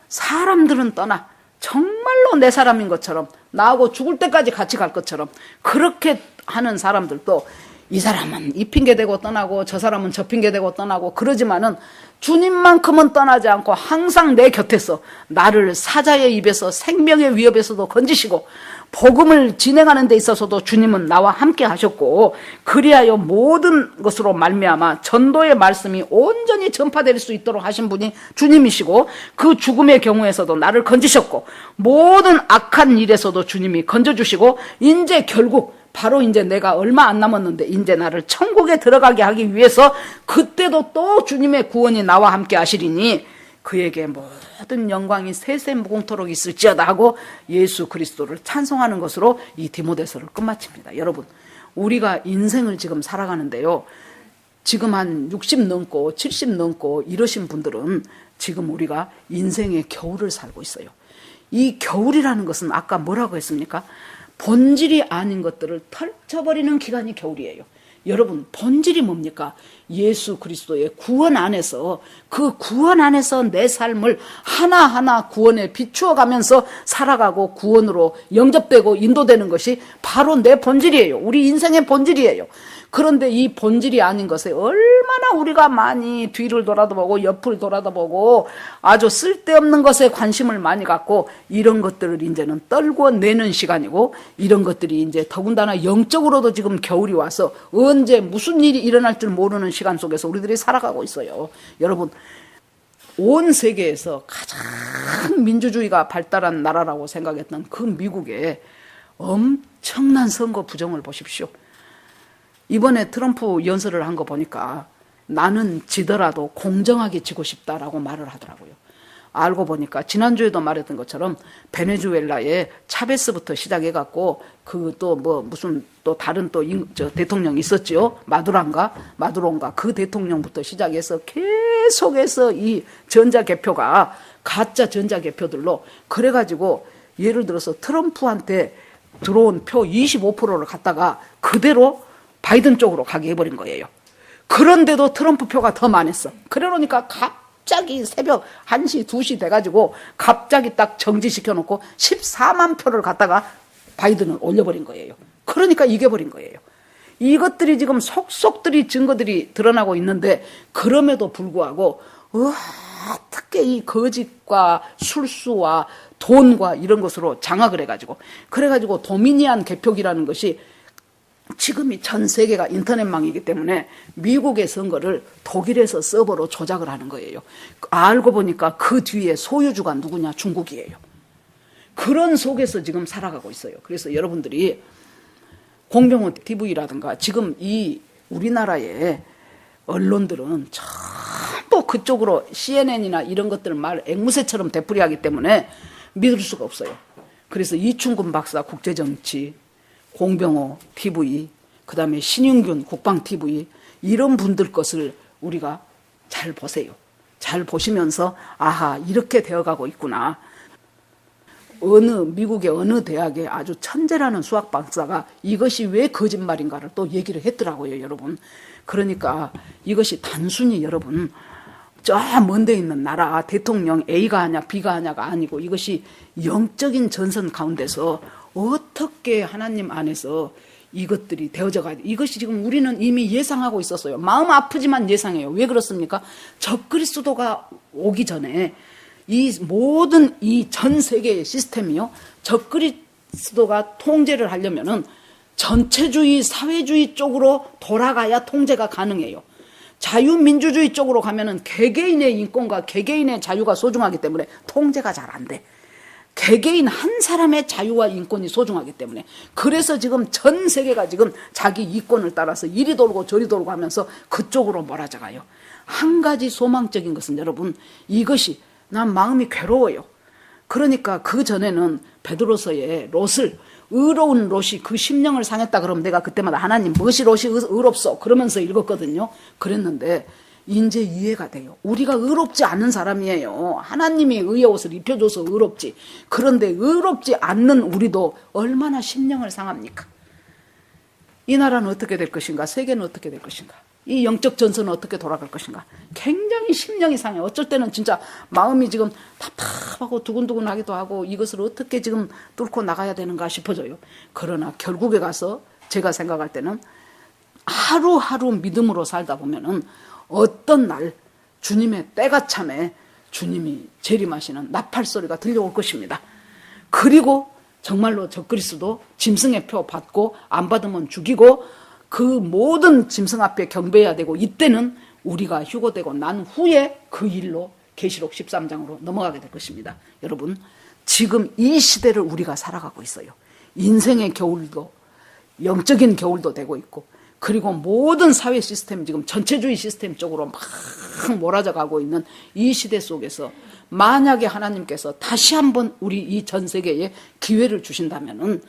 사람들은 떠나 정말로 내 사람인 것처럼, 나하고 죽을 때까지 같이 갈 것처럼 그렇게 하는 사람들도 이 사람은 이 핑계대고 떠나고 저 사람은 저 핑계대고 떠나고 그러지만은 주님만큼은 떠나지 않고 항상 내 곁에서 나를 사자의 입에서 생명의 위협에서도 건지시고 복음을 진행하는 데 있어서도 주님은 나와 함께 하셨고 그리하여 모든 것으로 말미암아 전도의 말씀이 온전히 전파될 수 있도록 하신 분이 주님이시고 그 죽음의 경우에서도 나를 건지셨고 모든 악한 일에서도 주님이 건져주시고 이제 결국 바로 이제 내가 얼마 안 남았는데 이제 나를 천국에 들어가게 하기 위해서 그때도 또 주님의 구원이 나와 함께 하시리니 그에게 모든 영광이 세세무궁토록 있을지어다 하고 예수 그리스도를 찬송하는 것으로 이 디모데서를 끝마칩니다. 여러분, 우리가 인생을 지금 살아가는데요. 지금 한 60 넘고 70 넘고 이러신 분들은 지금 우리가 인생의 겨울을 살고 있어요. 이 겨울이라는 것은 아까 뭐라고 했습니까? 본질이 아닌 것들을 펼쳐버리는 기간이 겨울이에요. 여러분, 본질이 뭡니까? 예수 그리스도의 구원 안에서 그 구원 안에서 내 삶을 하나하나 구원에 비추어 가면서 살아가고 구원으로 영접되고 인도되는 것이 바로 내 본질이에요. 우리 인생의 본질이에요. 그런데 이 본질이 아닌 것에 얼마나 우리가 많이 뒤를 돌아다보고 옆을 돌아다보고 아주 쓸데없는 것에 관심을 많이 갖고 이런 것들을 이제는 떨고 내는 시간이고 이런 것들이 이제 더군다나 영적으로도 지금 겨울이 와서 언제 무슨 일이 일어날 줄 모르는 시간 속에서 우리들이 살아가고 있어요. 여러분, 온 세계에서 가장 민주주의가 발달한 나라라고 생각했던 그 미국의 엄청난 선거 부정을 보십시오. 이번에 트럼프 연설을 한 거 보니까 나는 지더라도 공정하게 지고 싶다라고 말을 하더라고요. 알고 보니까 지난주에도 말했던 것처럼 베네수엘라에 차베스부터 시작해갖고 그 또 뭐 무슨 또 다른 또 대통령 있었죠. 마두론가 그 대통령부터 시작해서 계속해서 이 전자개표가 가짜 전자개표들로 그래가지고 예를 들어서 트럼프한테 들어온 표 25%를 갖다가 그대로 바이든 쪽으로 가게 해버린 거예요. 그런데도 트럼프 표가 더 많았어. 그러니까 갑자기 새벽 1시, 2시 돼가지고 갑자기 딱 정지시켜놓고 14만 표를 갖다가 바이든을 올려버린 거예요. 그러니까 이겨버린 거예요. 이것들이 지금 속속들이 증거들이 드러나고 있는데 그럼에도 불구하고 어떻게 이 거짓과 술수와 돈과 이런 것으로 장악을 해가지고 그래가지고 도미니안 개표기라는 것이 지금이 전 세계가 인터넷망이기 때문에 미국의 선거를 독일에서 서버로 조작을 하는 거예요. 알고 보니까 그 뒤에 소유주가 누구냐? 중국이에요. 그런 속에서 지금 살아가고 있어요. 그래서 여러분들이 공병호 TV라든가 지금 이 우리나라의 언론들은 전부 그쪽으로 CNN이나 이런 것들을 말 앵무새처럼 되풀이하기 때문에 믿을 수가 없어요. 그래서 이충근 박사 국제정치, 공병호 TV, 그 다음에 신윤균 국방TV 이런 분들 것을 우리가 잘 보세요. 잘 보시면서 아하 이렇게 되어가고 있구나. 미국의 어느 대학의 아주 천재라는 수학 박사가 이것이 왜 거짓말인가를 또 얘기를 했더라고요, 여러분. 그러니까 이것이 단순히 여러분 저 먼 데 있는 나라 대통령 A가 하냐 B가 하냐가 아니고 이것이 영적인 전선 가운데서 어떻게 하나님 안에서 이것들이 되어져 가야 돼. 이것이 지금 우리는 이미 예상하고 있었어요. 마음 아프지만 예상해요. 왜 그렇습니까? 적그리스도가 오기 전에 이 모든 이 전 세계의 시스템이요. 적그리스도가 통제를 하려면은 전체주의, 사회주의 쪽으로 돌아가야 통제가 가능해요. 자유민주주의 쪽으로 가면은 개개인의 인권과 개개인의 자유가 소중하기 때문에 통제가 잘 안 돼. 개개인 한 사람의 자유와 인권이 소중하기 때문에 그래서 지금 전 세계가 지금 자기 이권을 따라서 이리 돌고 저리 돌고 하면서 그쪽으로 몰아져가요. 한 가지 소망적인 것은 여러분 이것이 난 마음이 괴로워요. 그러니까 그 전에는 베드로서의 롯을 의로운 롯이 그 심령을 상했다 그러면 내가 그때마다 하나님 무엇이 롯이 의롭소 그러면서 읽었거든요. 그랬는데 이제 이해가 돼요. 우리가 의롭지 않은 사람이에요. 하나님이 의의 옷을 입혀줘서 의롭지. 그런데 의롭지 않는 우리도 얼마나 심령을 상합니까? 이 나라는 어떻게 될 것인가? 세계는 어떻게 될 것인가? 이 영적 전선은 어떻게 돌아갈 것인가? 굉장히 심령이 상해요. 어쩔 때는 진짜 마음이 지금 답답하고 두근두근하기도 하고 이것을 어떻게 지금 뚫고 나가야 되는가 싶어져요. 그러나 결국에 가서 제가 생각할 때는 하루하루 믿음으로 살다 보면은 어떤 날 주님의 때가 참에 주님이 재림하시는 나팔소리가 들려올 것입니다. 그리고 정말로 적그리스도 짐승의 표 받고 안 받으면 죽이고 그 모든 짐승 앞에 경배해야 되고, 이때는 우리가 휴거되고 난 후에 그 일로 계시록 13장으로 넘어가게 될 것입니다. 여러분, 지금 이 시대를 우리가 살아가고 있어요. 인생의 겨울도 영적인 겨울도 되고 있고, 그리고 모든 사회 시스템, 지금 전체주의 시스템 쪽으로 막 몰아져 가고 있는 이 시대 속에서 만약에 하나님께서 다시 한번 우리 이 전 세계에 기회를 주신다면은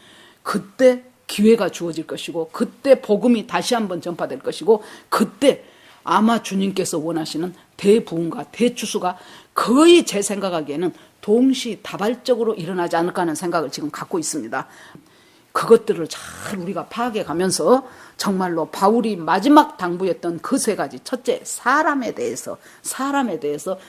그때 기회가 주어질 것이고, 그때 복음이 다시 한번 전파될 것이고, 그때 아마 주님께서 원하시는 대부흥과 대추수가 거의 제 생각하기에는 동시다발적으로 일어나지 않을까 하는 생각을 지금 갖고 있습니다. 그것들을 잘 우리가 파악해 가면서 정말로 바울이 마지막 당부했던 그 세 가지, 첫째, 사람에 대해서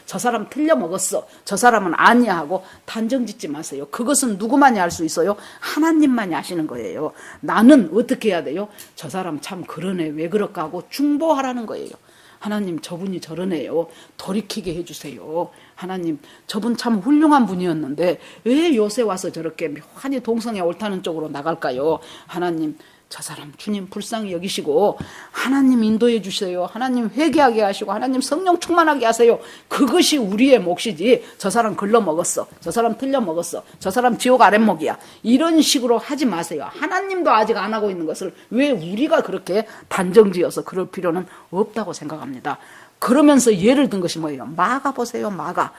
저 사람 틀려 먹었어, 저 사람은 아니야 하고 단정 짓지 마세요. 그것은 누구만이 알 수 있어요? 하나님만이 아시는 거예요. 나는 어떻게 해야 돼요? 저 사람 참 그러네, 왜 그럴까 하고 중보하라는 거예요. 하나님, 저분이 저러네요, 돌이키게 해주세요. 하나님, 저분 참 훌륭한 분이었는데 왜 요새 와서 저렇게 묘하니 동성애 옳다는 쪽으로 나갈까요? 하나님, 저 사람 주님 불쌍히 여기시고 하나님 인도해 주세요. 하나님 회개하게 하시고 하나님 성령 충만하게 하세요. 그것이 우리의 몫이지, 저 사람 글러먹었어, 저 사람 틀려먹었어, 저 사람 지옥 아랫목이야, 이런 식으로 하지 마세요. 하나님도 아직 안 하고 있는 것을 왜 우리가 그렇게 단정지어서 그럴 필요는 없다고 생각합니다. 그러면서 예를 든 것이 뭐예요? 마가 보세요. 마가,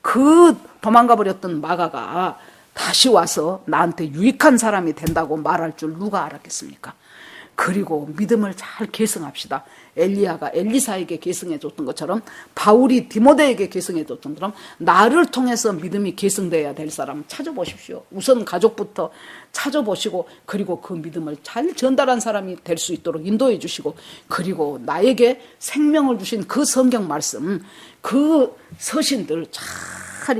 그 도망가 버렸던 마가가 다시 와서 나한테 유익한 사람이 된다고 말할 줄 누가 알았겠습니까? 그리고 믿음을 잘 계승합시다. 엘리야가 엘리사에게 계승해 줬던 것처럼, 바울이 디모데에게 계승해 줬던 것처럼 나를 통해서 믿음이 계승되어야 될 사람 찾아보십시오. 우선 가족부터 찾아보시고, 그리고 그 믿음을 잘 전달한 사람이 될 수 있도록 인도해 주시고, 그리고 나에게 생명을 주신 그 성경 말씀, 그 서신들 잘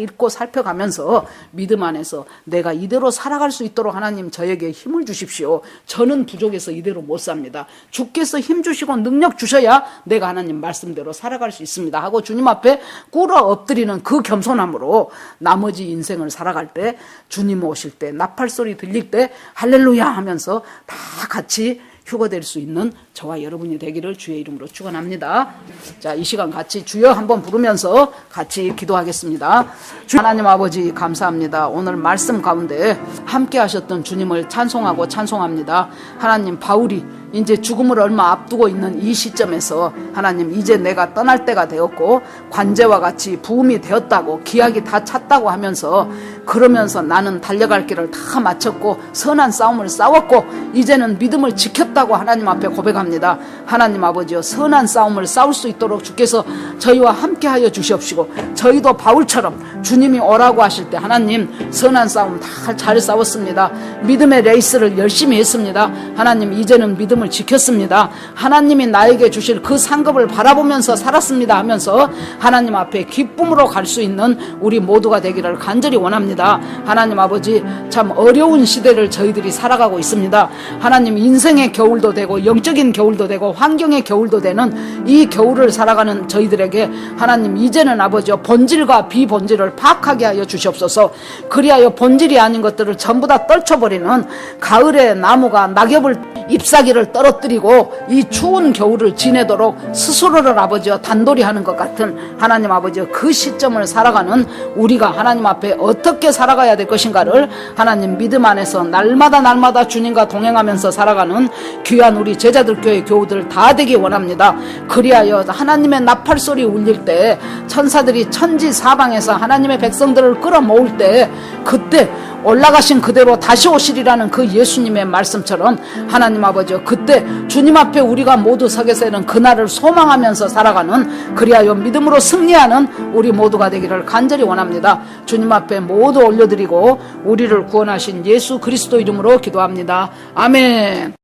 읽고 살펴가면서 믿음 안에서 내가 이대로 살아갈 수 있도록 하나님 저에게 힘을 주십시오. 저는 부족해서 이대로 못 삽니다. 주께서 힘 주시고 능력 주셔야 내가 하나님 말씀대로 살아갈 수 있습니다 하고 주님 앞에 꿇어 엎드리는 그 겸손함으로 나머지 인생을 살아갈 때, 주님 오실 때, 나팔소리 들릴 때 할렐루야 하면서 다 같이 휴거될 수 있는 저와 여러분이 되기를 주의 이름으로 축원합니다. 자, 이 시간 같이 주여 한번 부르면서 같이 기도하겠습니다. 주 하나님 아버지, 감사합니다. 오늘 말씀 가운데 함께 하셨던 주님을 찬송하고 찬송합니다. 하나님, 바울이 이제 죽음을 얼마 앞두고 있는 이 시점에서 하나님, 이제 내가 떠날 때가 되었고 관제와 같이 부음이 되었다고, 기약이 다 찼다고 하면서, 그러면서 나는 달려갈 길을 다 마쳤고 선한 싸움을 싸웠고 이제는 믿음을 지켰다고 하나님 앞에 고백합니다. 하나님 아버지여, 선한 싸움을 싸울 수 있도록 주께서 저희와 함께하여 주시옵시고, 저희도 바울처럼 주님이 오라고 하실 때 하나님 선한 싸움 다 잘 싸웠습니다. 믿음의 레이스를 열심히 했습니다. 하나님, 이제는 믿음을 지켰습니다. 하나님이 나에게 주실 그 상급을 바라보면서 살았습니다 하면서 하나님 앞에 기쁨으로 갈 수 있는 우리 모두가 되기를 간절히 원합니다. 하나님 아버지, 참 어려운 시대를 저희들이 살아가고 있습니다. 하나님, 인생의 겨울도 되고 영적인 겨울도 되고 환경의 겨울도 되는 이 겨울을 살아가는 저희들에게 하나님, 이제는 아버지여 본질과 비본질을 파악하게 하여 주시옵소서. 그리하여 본질이 아닌 것들을 전부 다 떨쳐버리는 가을의 나무가 낙엽을 잎사귀를 떨어뜨리고 이 추운 겨울을 지내도록 스스로를 아버지여 단돌이 하는 것 같은 하나님 아버지여, 그 시점을 살아가는 우리가 하나님 앞에 어떻게 살아가야 될 것인가를 하나님 믿음 안에서 날마다 주님과 동행하면서 살아가는 귀한 우리 제자들 교회 교우들 다 되기 원합니다. 그리하여 하나님의 나팔소리 울릴 때 천사들이 천지 사방에서 하나님의 백성들을 끌어모을 때, 그때 올라가신 그대로 다시 오시리라는 그 예수님의 말씀처럼 하나님 아버지여, 그때 주님 앞에 우리가 모두 서게 되는 그날을 소망하면서 살아가는, 그리하여 믿음으로 승리하는 우리 모두가 되기를 간절히 원합니다. 주님 앞에 모두 올려드리고 우리를 구원하신 예수 그리스도 이름으로 기도합니다. 아멘.